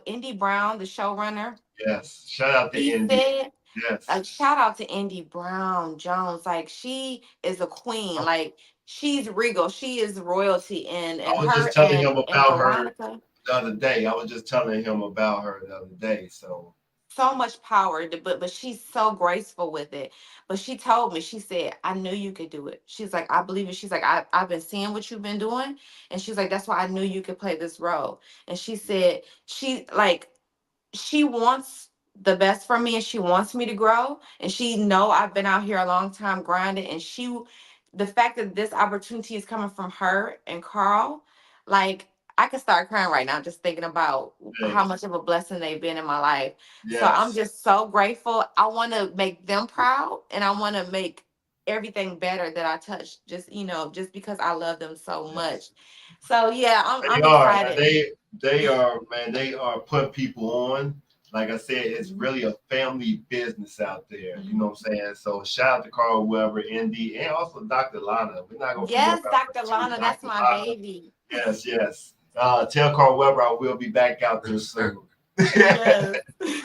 Indy Brown, the showrunner, yes. Shout out to he Indy. said, Yes. like, shout out to Indy Brown Jones. Like, she is a queen. I Like, she's regal. She is royalty. And was just her telling him and about her Veronica, the other day. I was just telling him about her the other day. So so much power. But she's so graceful with it. But she told me, she said, I knew you could do it. She's like, I believe it. She's like, I've been seeing what you've been doing. And she's like, that's why I knew you could play this role. And she said, she wants the best for me and she wants me to grow and she know I've been out here a long time grinding and the fact that this opportunity is coming from her and Carl, like I could start crying right now just thinking about how hey, much of a blessing they've been in my life. So I'm yes, just so grateful. I want to make them proud and I want to make everything better that I touch just because I love them so much. yes. So yeah, They I'm are. And excited. they are, man, they are putting people on. Like I said, it's Mhm. really a family business out there. You know Mhm. what I'm saying? So shout out to Carl Weber, Indy, and also Dr. Lana. We're not gonna forget Yes, about her Dr. too. Lana, that's Dr. my Lana. baby. Yes, yes. Tell Carl Weber I will be back out there soon. Yes.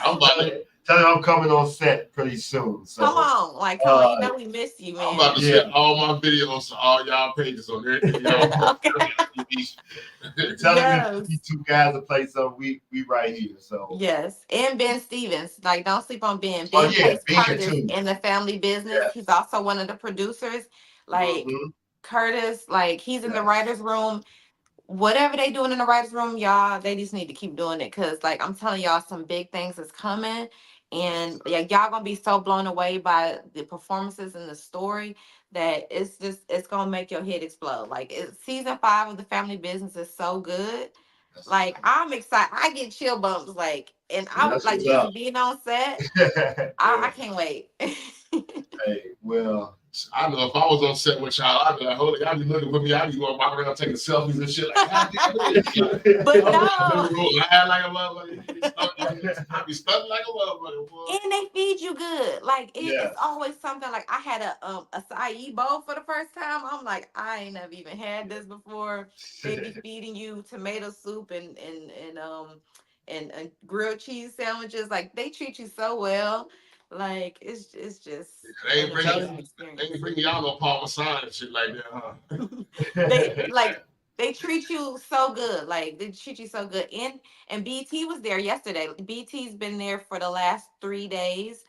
I'm about to Tell him I'm coming on set pretty soon. Come So on. Like, come on. uh You know we miss you, I'm about man. to yeah. send all my videos to all y'all pages on everything y'all put Okay. on TV. Tell him if Yes. you two guys to play something, we right here. So Yes. And Ben Stevens. Like, don't sleep on Ben. oh Ben yeah, plays being Curtis too. in the family business. He's Yes. also one of the producers. Like, Hmm. Curtis, like, he's in the writer's Yes. room. Whatever they doing in the writers' room, y'all, they just need to keep doing it. Cause like I'm telling y'all, some big things is coming. That's what's And up. yeah, y'all gonna be so blown away by the performances and the story that it's gonna make your head explode. Like season 5 of the family business is so good. That's what's Like up. I'm excited. I get chill bumps, like, and Yeah, I that's like what's up. just being on set. I Yeah. can't wait. Hey, well, I know if I was on set with y'all, I'd be like, holy, y'all be looking for me. I'd be going walking around taking selfies and shit. Like, God damn it. Like, But I'm in no. the room, lying like a motherfucker. I be stunting like a motherfucker, boy. And they feed you good. Like it's yes. always something. Like I had a acai bowl for the first time. I'm like, I ain't never even had this before. They be feeding you tomato soup and grilled cheese sandwiches. Like they treat you so well. Like it's just They an ain't bringing amazing they experience. ain't bringing y'all no Parmesan and shit like that, huh? They like they treat you so good. Like they treat you so good. And BT was there yesterday. BT's been there for the last 3 days.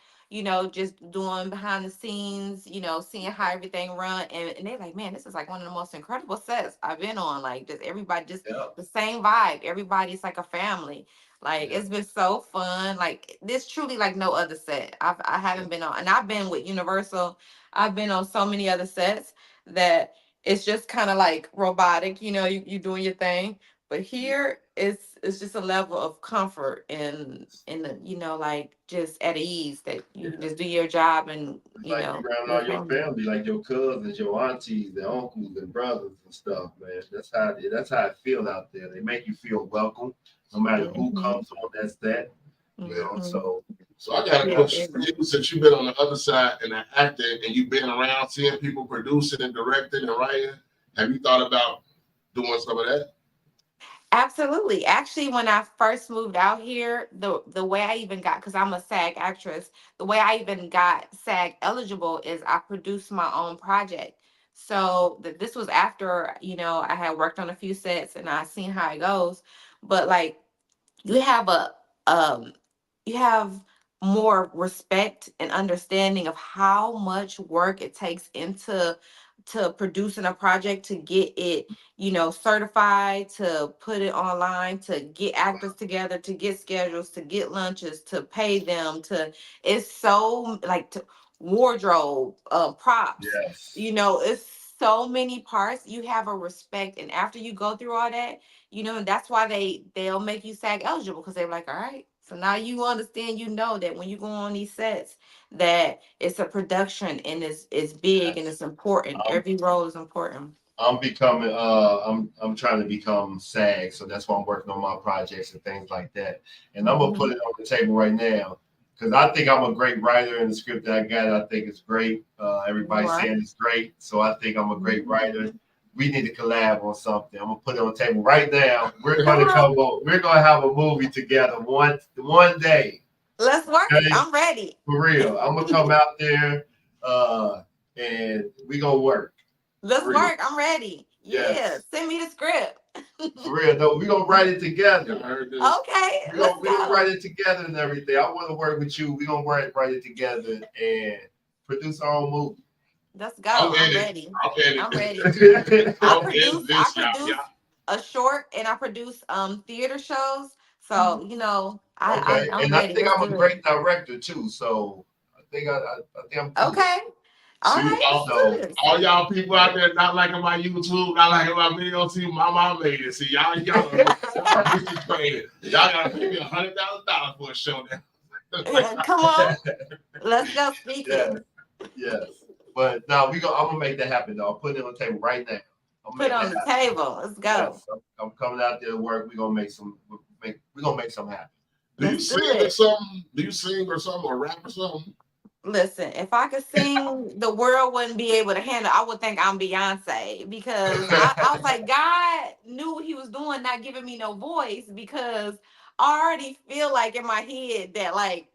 Just doing behind the scenes. Seeing how everything run. And they're like, man, this is like one of the most incredible sets I've been on. Like just everybody, just Yep. the same vibe. Everybody's like a family. Like Yeah. it's been so fun. Like this truly like no other set. I haven't been on, and I've been with Universal. I've been on so many other sets that it's just kind of like robotic, you doing your thing. But Yeah. here it's just a level of comfort and like just at ease that you can Yeah. just do your job and It's like you around your all your family. family, like your cousins, your aunties, and uncles and brothers and stuff, man. That's how it feel out there. They make you feel welcome, no matter who Hmm. comes on that set. Yeah. Hmm. So So I got a Yeah, question for you since you've been on the other side and acting and you've been around seeing people producing and directing and writing. Have you thought about doing some of that? absolutely. Actually, when I first moved out here, the way I even got, because I'm a SAG actress, the way I even got SAG eligible is I produced my own project. So this was after I had worked on a few sets and I seen how it goes. But like you have a um you have more respect and understanding of how much work it takes into to producing a project, to get it, certified, to put it online, to get actors together, to get schedules, to get lunches, to pay them, to it's so like to wardrobe, props, Yes. it's so many parts. You have a respect, and after you go through all that, and that's why they'll make you SAG eligible, because they're like, all right, so now you understand, that when you go on these sets, that it's a production, and it's big and Yes. it's important. I'm Every role is important. I'm becoming I'm trying to become SAG, so that's why I'm working on my projects and things like that. And I'm gonna put Mhm. it on the table right now because I think I'm a great writer, and the script that I got, I think it's great. You Everybody's are. saying it's great, so I think I'm a great Mhm. writer. We need to collab on something. I'm gonna put it on the table right now. We're Come gonna on, come on. We're gonna have a movie together one day. let's work. Okay, I'm ready. for real. I'm gonna come out there, uh, and we gonna work Let's for real. work. I'm ready. Yeah, Yes. send me the script. For real, no, we gonna write it Y'all together. heard this? Okay, We gonna let's we gonna write go. it together and everything. I want to work with you. We gonna write it together and produce our own movie. Let's go. I'm in I'm it. ready. I'm in I'm it. ready. I I'm in produce I this, y'all. produce a short, and I produce theater shows. So, Okay, I'm and I ready. think Let's I'm a do it. great director too. So I think I'm good. Okay. All See, right, let's do So this. all y'all people out there not liking my YouTube, not liking my video, see, my mom made it. See, y'all missed the training. Y'all gotta pay me $100,000 for a show now. Yeah, come on. Let's go speak yes, it. yes. But no, I'm gonna make that happen though. I'll put it on the table right now. I'll Put it make that on the happen. table. Let's go. Yes, I'm coming out there to work. We're gonna make we're gonna make something happen. Do you Let's do sing or it. something? Do you sing or something or rap or something? Listen, if I could sing, the world wouldn't be able to handle. I would think I'm Beyonce, because I was like, God knew what he was doing, not giving me no voice, because I already feel like in my head that, like,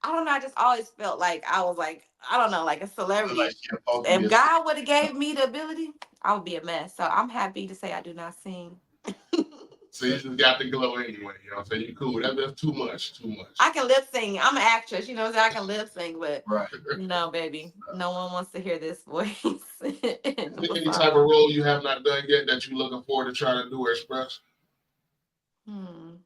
I don't know, I just always felt like I was like, I don't know, like a Feel like celebrity. she supposed to be If a singer. God would have gave me the ability, I would be a mess. So I'm happy to say I do not sing. So you just got the glow anyway, you know what I'm saying? You cool. That's too much. Too I much. can lip sing. I'm an actress, what I'm saying? I can lip sing, but Right. no, baby. No one wants to hear this voice. Any I'm type of role you have not done yet that you're looking forward to try to do or express? Hmm.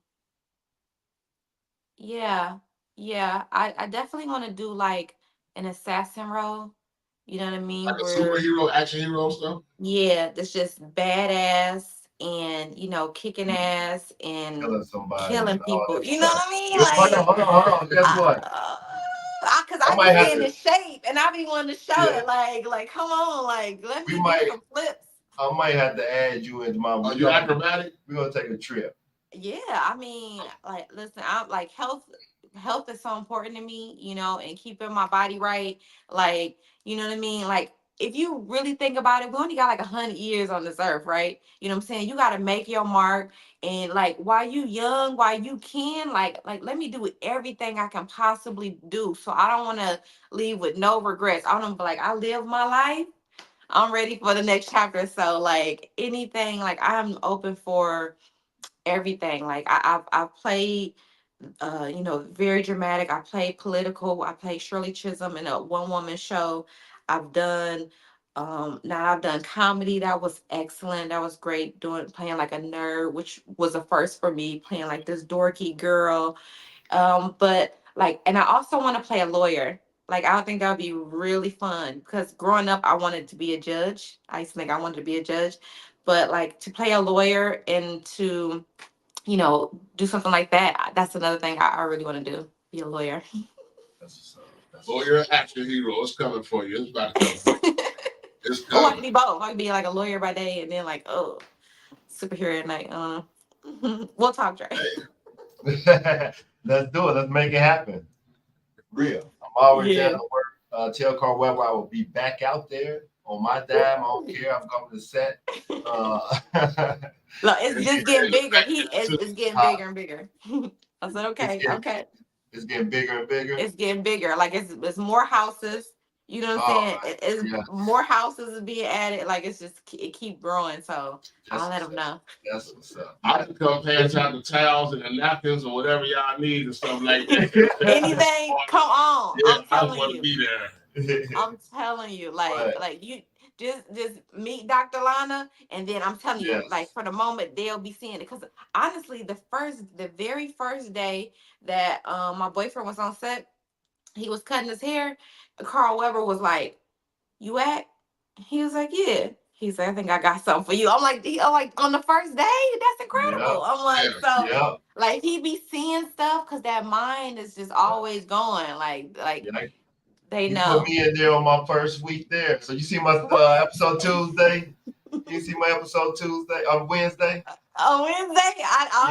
Yeah. Yeah. I definitely want to do like an assassin role. You know what I Like mean? a Where, superhero, action hero stuff? yeah, that's just badass and, kicking ass and Killing somebody killing and all people. that You know stuff. what I mean? Hold on, Like, hold on. Guess what? cause I I might be have getting to. the shape, and I be wanting to show Yeah, it. Like, come on, like, let we me do might. some flips. I might have to add you into my. Are you acrobatic? We're gonna take a trip. Yeah, I mean, like, listen, I'm like, health is so important to me, and keeping my body right. Like, you know what I mean? Like, if you really think about it, we only got like 100 years on this earth, right? You know what I'm saying? You got to make your mark, and like, while you young, while you can, like, let me do everything I can possibly do. So I don't want to leave with no regrets. I don't be like, I live my life. I'm ready for the next chapter. So like anything, like I'm open for everything. Like I've played, very dramatic. I played political. I played Shirley Chisholm in a one woman show. I've done now I've done comedy. That was excellent. That was great, doing playing like a nerd, which was a first for me, playing like this dorky girl. But like, and I also want to play a lawyer. Like, I think that would be really fun, because growing up, I wanted to be a judge. I used to think I wanted to be a judge, but like to play a lawyer and to, do something like that. That's another thing I really want to do. Be a lawyer. That's what's up. That's Oh, what's you're an action hero. It's coming for you. It's about to come for you. It's Oh, I coming. could be both. I could be like a lawyer by day, and then like, superhero at night. We'll talk, Dre. up. Let's do it. Let's make it happen. Real. I'm already down Yeah. to work. Tell Carl Weber I will be back out there on my dime. I don't care. I'm coming to set. Uh, Look, it's And just hey, getting look bigger. back there too. It's getting uh, bigger and bigger. I said, it's okay, getting okay. it's getting bigger and bigger. It's getting bigger. Like it's more houses. You know what I'm Oh, saying? It's yeah. more houses is being added. Like it's just it keep growing. So That's I'll let what's them up. know. That's what's up. I can come pass out the towels and the napkins or whatever y'all need and stuff like that. Anything, come on. Yeah, I'm I just telling want to you. be there. I'm telling you, But like you just meet Dr. Lana, and then I'm telling you, like yes, for the moment they'll be seeing it. Because honestly, the very first day that my boyfriend was on set, he was cutting his hair. Carl Weber was like, "You at?" He was like, "Yeah." He said, "I think I got something for you." I'm like, on the first day, that's yeah, incredible. I'm like, Yeah. so yeah, like he be seeing stuff because that mind is just always going. Like yeah. they You put know. me in there on my first week there. So you see my episode Tuesday. You see my episode Tuesday on Wednesday. On Wednesday,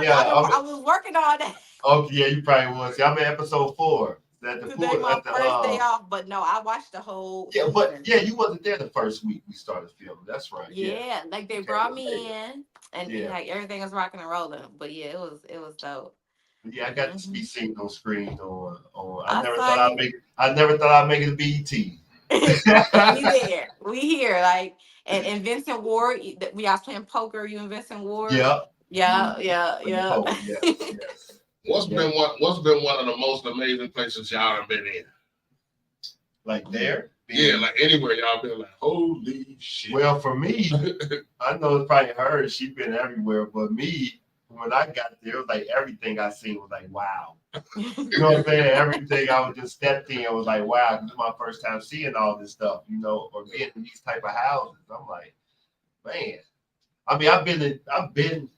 Yeah, I was working on that. okay. Yeah, you probably was. See, I'm in episode 4. At the Today pool my at the first day off, but no, I watched the whole Yeah, but season. yeah, you wasn't there the first week we started filming. That's right. Yeah, Yeah, like you they came brought in me later. in, and Yeah, like everything was rocking and rolling. But yeah, it was dope. yeah. I got to Hmm. be seen on screen. On I I never saw thought I'd you. make. I never thought I'd make it to BET. And we there, we here, like and Vincent Ward. We was playing poker. You and Vincent Ward. Yeah. Yeah, Mm-hmm. yeah, Playing yeah. poker. Yes. Yes. Yeah. What's been one of the most amazing places y'all have been in? Like there. Yeah, Being, like anywhere y'all been like, holy shit. well, for me, I know it's probably her. She's been everywhere, but me, when I got there, it was like everything I seen was like wow. You know what I'm saying? Everything I was just stepped in was like, wow, this is my first time seeing all this stuff, or being in these type of houses. I'm like, man. I mean, I've been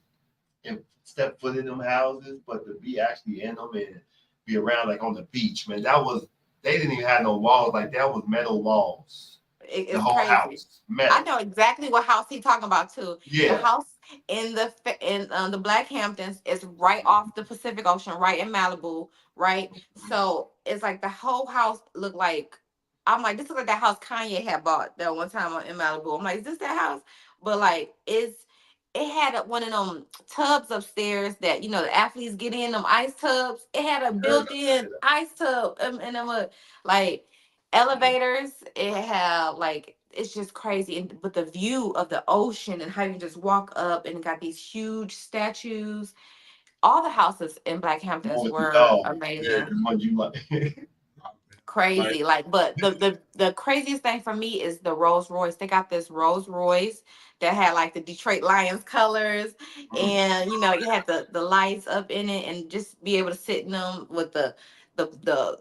and stepped foot in them houses, but to be actually in them and be around like on the beach, man, they didn't even have no walls. Like that was metal walls. The It's whole crazy. house, I metal. know exactly what house he talking about too. The Yeah. house in the Black Hamptons is right off the Pacific Ocean, right in Malibu, right. So it's like the whole house looked like. I'm like, this is like that house Kanye had bought that one time in Malibu. I'm like, is this that house? But like, it had one of them tubs upstairs that the athletes get in them ice tubs. It had a Heard about built-in that. ice tub, and then like elevators. It have like it's just crazy, and but the view of the ocean and how you just walk up and it got these huge statues. All the houses in Black The Hamptons one with the were dog. Yeah, amazing, the one you like. Like, crazy. Like, but the craziest thing for me is the Rolls Royce. They got this Rolls Royce that had like the Detroit Lions colors, and you had the lights up in it, and just be able to sit in them with the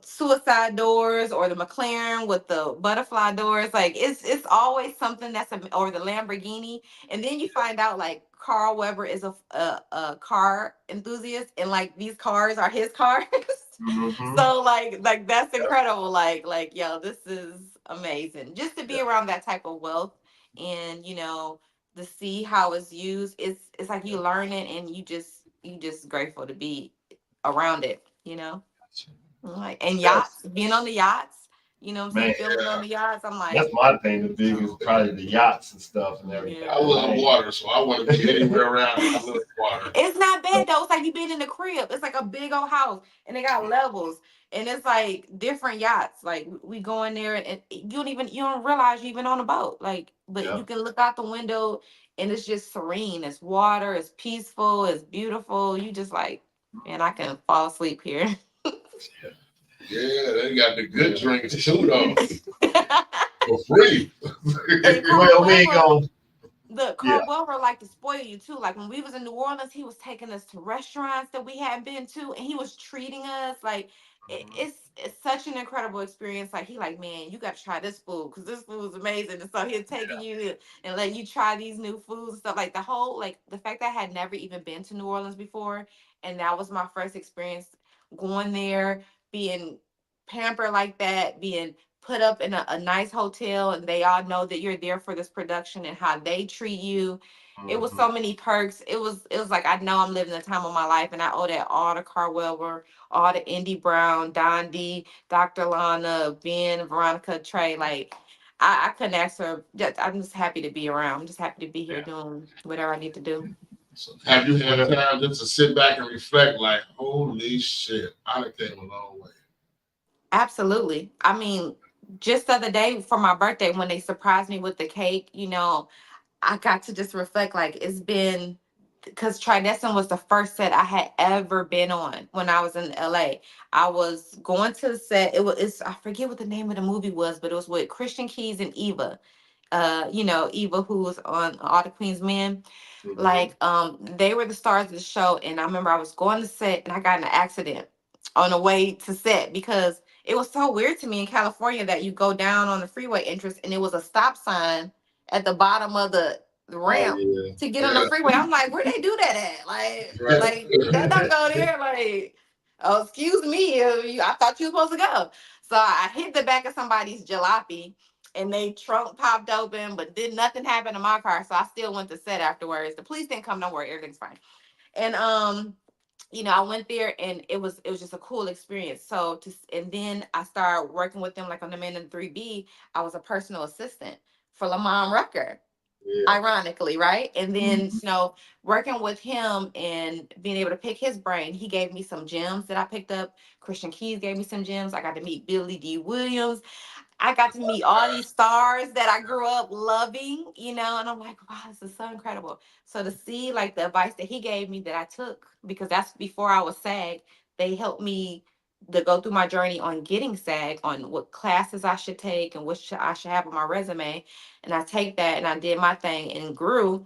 suicide doors, or the McLaren with the butterfly doors. Like it's always something or the Lamborghini. And then you find out like Carl Weber is a car enthusiast, and like these cars are his cars. Mm-hmm. So like that's Yep. incredible. Like yo, this is amazing. Just to be Yep. around that type of wealth, and to see how it's used. It's like you Yep. learn it, and you just grateful to be around it. Like, and Yes, yachts, being on the yachts. You know what I'm saying? man. Filming on the yachts. I'm That's like, my thing. The biggest, probably the yachts and stuff and everything. yeah. I love water, so I want to be anywhere around it. I love water. It's not bad though. It's like you been in the crib. It's like a big old house, and they got levels, and it's like different yachts. Like we go in there, and you don't realize you're even on a boat. Like, but you Yeah. can look out the window, and it's just serene. It's water. It's peaceful. It's beautiful. You just like, man, I can fall asleep here. Yeah, they got the good Yeah. drinks too, though, for free. And Carl Well, we ain't Weber, gonna. the Yeah. Carl Weber like to spoil you too. Like when we was in New Orleans, he was taking us to restaurants that we hadn't been to, and he was treating us like it's such an incredible experience. Like he like, man, you got to try this food because this food is amazing. And so he'll taking you and let you try these new foods and stuff. Like the fact that I had never even been to New Orleans before, and that was my first experience going there, being pampered like that, being put up in a nice hotel, and they all know that you're there for this production and how they treat you. It was Mm-hmm. so many perks. It was like I know I'm living the time of my life, and I owe that all to Carl Weber, all to Indy Brown, Don D, Dr. Lana, Ben, Veronica, Trey. Like I couldn't ask her. I'm just happy to be around. I'm just happy to be here Yeah. doing whatever I need to do. So have you had Well, time just to sit back and reflect, like, holy shit, I done came a long way. Absolutely. I mean, just the other day for my birthday, when they surprised me with the cake, I got to just reflect, like, it's been, because Tridescent was the first set I had ever been on when I was in LA. I was going to the set. I forget what the name of the movie was, but it was with Christian Keys and Eva. Eva, who was on All the Queen's Men. Like, they were the stars of the show, and I remember I was going to set and I got in an accident on the way to set, because it was so weird to me in California that you go down on the freeway entrance and it was a stop sign at the bottom of the Oh ramp yeah. to get on the freeway. I'm like, where they do that at? Right. Like that don't go there. Like, oh, excuse me, I thought you were supposed to go. So I hit the back of somebody's jalopy, and they trunk popped open, but did nothing happen to my car. So I still went to set afterwards. The police didn't come. Don't worry, everything's fine. And I went there, and it was just a cool experience. And then I started working with them, like on the Man in 3B. I was a personal assistant for Lamont Rucker, Yeah. ironically, right? And then, Mhm. working with him and being able to pick his brain, he gave me some gems that I picked up. Christian Keys gave me some gems. I got to meet Billy D. Williams. I got to meet all these stars that I grew up loving, and I'm like, wow, this is so incredible. So to see, like, the advice that he gave me that I took, because that's before I was SAG, they helped me to go through my journey on getting SAG, on what classes I should take and I should have on my resume. And I take that and I did my thing and grew.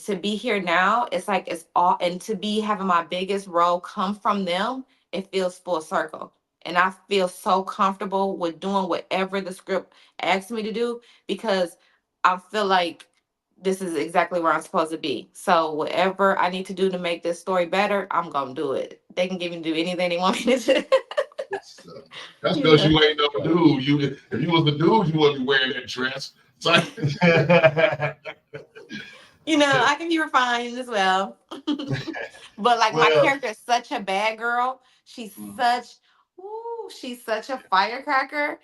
To be here now, it's like it's all, and to be having my biggest role come from them, it feels full circle. And I feel so comfortable with doing whatever the script asks me to do, because I feel like this is exactly where I'm supposed to be. So whatever I need to do to make this story better, I'm gonna do it. They can give me do anything they want me to do. That's you because know, you ain't no dude. If you was a dude, you wouldn't be wearing that dress. So, I can be refined as well. But like, my Well, character is such a bad girl. She's such a firecracker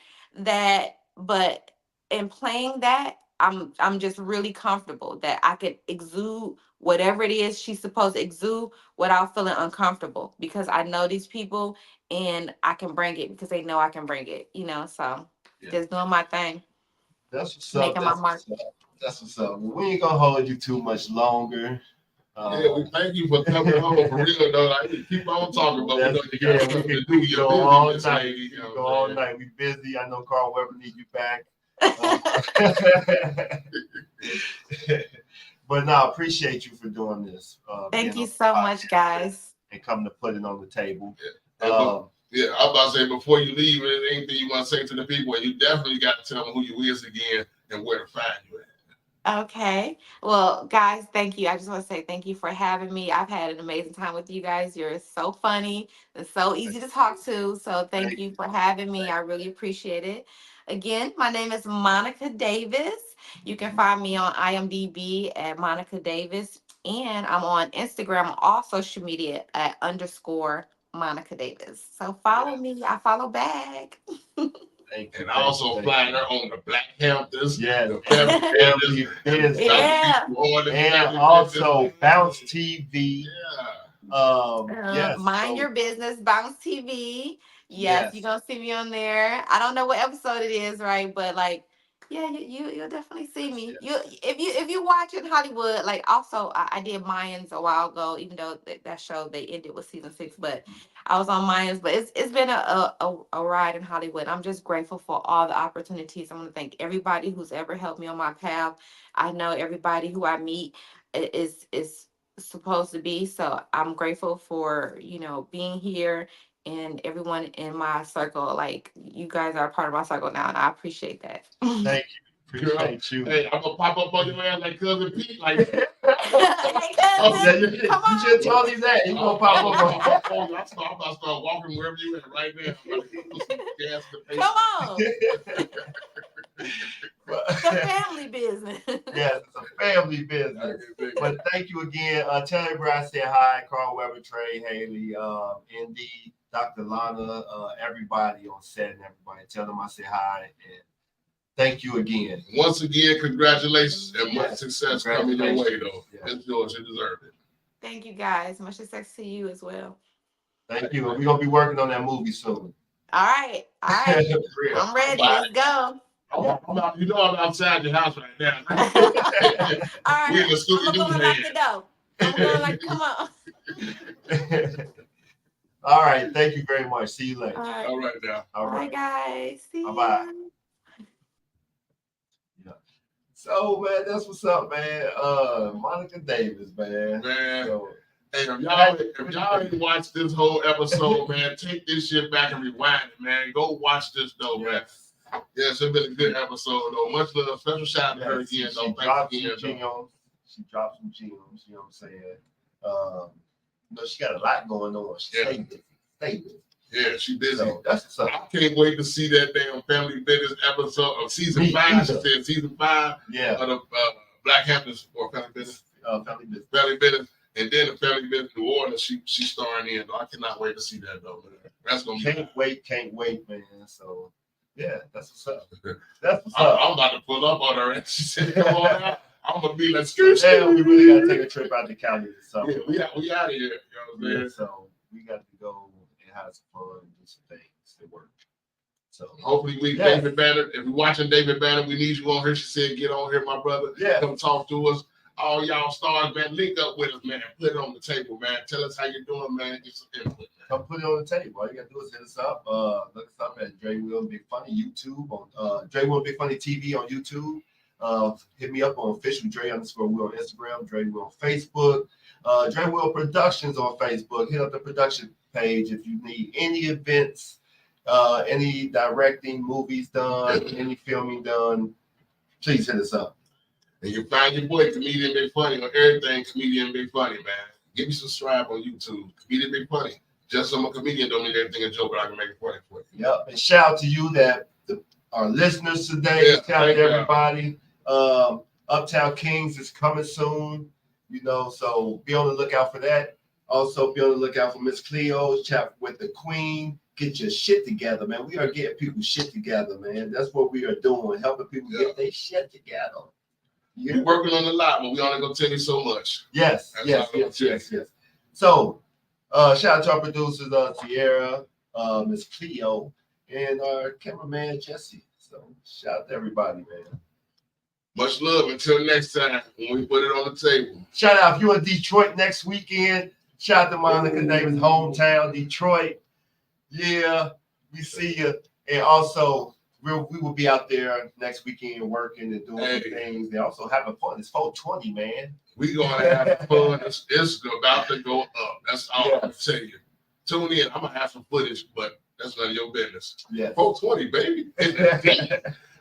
but in playing that, I'm just really comfortable that I could exude whatever it is she's supposed to exude without feeling uncomfortable, because I know these people and I can bring it because they know I can bring it. So yeah, just doing my thing, that's what's up. making my That's mark. what's up. That's what's up. Well, we ain't gonna hold you too much longer. yeah, we thank you for coming home for real though. Like, we keep on talking, but we know you got stuff to do. We You're go busy, all Miss night. Lady. We go all night. We busy. I know Carl Weber need you back. But no, I appreciate you for doing this. Thank Being you on the so much, podcast guys. and coming to put it on the table. Yeah. Yeah, I was about to say, before you leave, is there anything you want to say to the people? And you definitely got to tell them who you is again and where to find you at. Okay. Well, guys, thank you. I just want to say thank you for having me. I've had an amazing time with you guys. You're so funny and so easy to talk to. So thank Thank you for having me. I really appreciate it. Again, my name is Monica Davis. You can find me on IMDb at Monica Davis. And I'm on Instagram, all social media at _ Monica Davis. So follow me. I follow back. Thank you. And also flying her on the Black Hamptons, Yes. the family Family business, business. Yeah. And also Bounce TV. Yeah. Yes. Mind So Your Business, Bounce TV. Yes, you're yes. gonna see me on there. I don't know what episode it is, right? But like, yeah, you'll definitely see me. You Yes. if you watch in Hollywood, like, also I did Mayans a while ago, even though that show they ended with season 6, but I was on Mayans. But it's been a ride in Hollywood. I'm just grateful for all the opportunities. I want to thank everybody who's ever helped me on my path. I know everybody who I meet is supposed to be. So I'm grateful for, being here, and everyone in my circle. Like, you guys are a part of my circle now, and I appreciate that. Thank you. Appreciate you. Hey, I'm gonna pop up on your ass like Cousin Pete. Like, Hey, oh, cousin, You come on. should tell me that. You gonna pop up on I'm about to start walking wherever you at right now. I'm about to put some gas in the Come on. It's a But- family business. Yes, it's a family business. But thank you again. Tell everybody I said hi. Carl Weber, Trey, Haley, Indy, Dr. Lana, everybody on set and everybody. Tell them I said hi. And thank you again. Once again, congratulations and much Yes, success coming your way, though. Yes. It's yours. You deserve it. Thank you, guys. Much success to you as well. Thank you. We're going to be working on that movie soon. All right. Real. I'm ready. Bye. Let's go. I'm out, you know I'm outside your house right now. All We in right. the I'm Scooby-Doo gonna lock the door. I'm going like, come on. All right. Thank you very much. See you later. All right now. All Bye, right. guys. See Bye-bye. you. Yeah. So, man, that's what's up, man. Monica Davis, man. Man. So, hey, if y'all ain't watched this whole episode, man, take this shit back and rewind it, man. Go watch this though, man. Yes, it's been a good episode though. Much love. Special shout out to her again, though. Thanks again, though. She dropped some gems, you know what I'm saying? She got a lot going on. She stay busy. Yeah, she busy. So that's what's up. I can't wait to see that damn Family Business episode of season 5. She said season 5 of the Black Hamptons or Family Business. Family Business. And then the Family Business New Orleans, she's starring in. I cannot wait to see that though, man. That's gonna be can't wait, man. So yeah, that's what's up. That's what's up. I'm about to pull up on her and she said, come on out. I'm gonna be like, yeah, we really gotta take a trip out to Cali or something. Yeah, we out of here. You know what I'm saying? So we got to go and have some fun and do some things that work. So hopefully David Banner, if you're watching David Banner, we need you on here. She said, get on here, my brother. Yeah. Come talk to us. All y'all stars, man, link up with us, man. Put it on the table, man. Tell us how you're doing, man. Get some input, man. Come put it on the table. All you gotta do is hit us up. Look us up at Dre Will Big Funny YouTube on Dre Will Big Funny TV on YouTube. Hit me up on official Dre _ Will on Instagram, Dre Will on Facebook, Dre Will Productions on Facebook. Hit up the production page if you need any events, any directing, movies done, any filming done. Please hit us up. And you find your boy Comedian Big Funny on everything. Comedian Big Funny, man. Give me subscribe on YouTube. Comedian Big Funny. Just so I'm a comedian don't mean everything a joke, but I can make it funny for you. Yep. And shout out to you that our listeners today. Yeah, shout out to everybody. Uptown Kings is coming soon, you know, so be on the lookout for that. Also, be on the lookout for Miss Cleo's chat with the Queen. Get your shit together, man. We are getting people shit together, man. That's what we are doing, helping people get their shit together. We're working on a lot, but we only gonna tell you so much. Yes. So, shout out to our producers, Sierra, Miss Cleo, and our cameraman Jesse. So, shout out to everybody, man. Much love. Until next time when we put it on the table. Shout out if you're in Detroit next weekend. Shout out to Monica Davis' hometown, Detroit. Yeah, we see you. And also, we will be out there next weekend working and doing things. They're also having fun. It's 420, man. We're going to have fun. It's about to go up. That's all I'm going to tell you. Tune in. I'm going to have some footage, but that's none of your business. Yeah. 420, baby.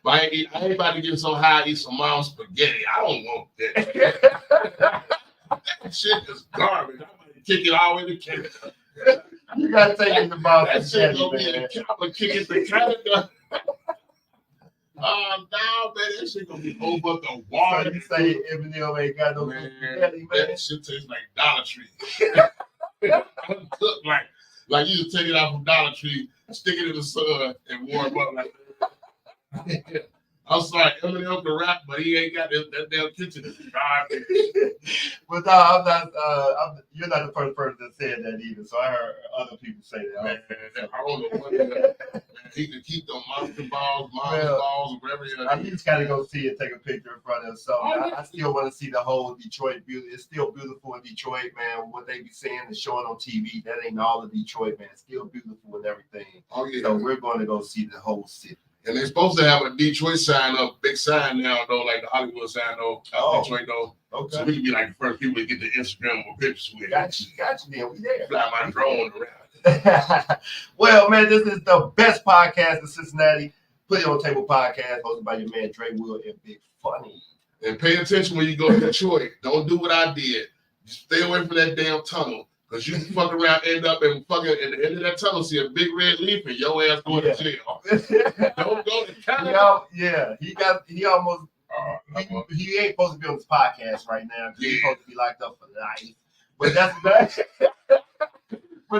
But I ain't about to get so high, eat some mom's spaghetti. I don't want that. That shit is garbage. I'm going to kick it all in the Canada. You got to take it to mom's spaghetti. That shit going to be man. I'm kick it to Canada. No, man, that shit gonna be over the water. So you say Eminem ain't got no spaghetti, man? That shit tastes like Dollar Tree. Cooked like you just take it out from Dollar Tree, stick it in the sun, and warm up like that. I'm sorry, Eminem can rap, but he ain't got that damn kitchen. But no, I'm not. You're not the first person that said that either. So I heard other people say that. Man, I don't know what man, he can keep them monster balls, balls, whatever. I just got to go see it, take a picture in front of it. So I still want to see the whole Detroit beauty. It's still beautiful in Detroit, man. What they be saying and showing on TV, that ain't all of Detroit, man. It's still beautiful and everything. Oh yeah. So we're going to go see the whole city. And they're supposed to have a Detroit sign up, big sign now, though, like the Hollywood sign, though. Detroit, though. Okay. So we can be like the first people to get the Instagram or pictures with. Got you, man. We there. Fly my drone around. Well, man, this is the best podcast in Cincinnati. Put It On Table podcast, hosted by your man Dre Will and Big Funny. And pay attention when you go to Detroit. Don't do what I did. Just stay away from that damn tunnel. Because you fuck around, end up and fucking at the end of that tunnel, see a big red leaf, and your ass going to jail. Don't go to Canada. He almost. He ain't supposed to be on this podcast right now. He's supposed to be locked up for life. But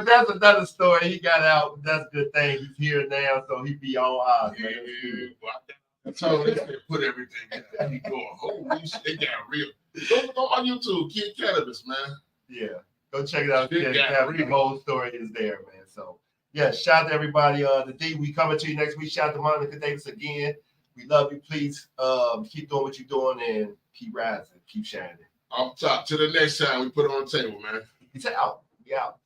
that's another story. He got out. That's a good thing. He's here now, so he be all eyes. I told him they put everything in. He going, holy shit, they got real. Go on YouTube, Kid Cannabis, man. Yeah. Go check it out. The whole story is there, man. So, Yeah, shout out to everybody. The D, we coming to you next week. Shout out to Monica Davis again. We love you. Please keep doing what you're doing and keep rising, keep shining. Off top. Till the next time we put it on the table, man. Peace out. We out.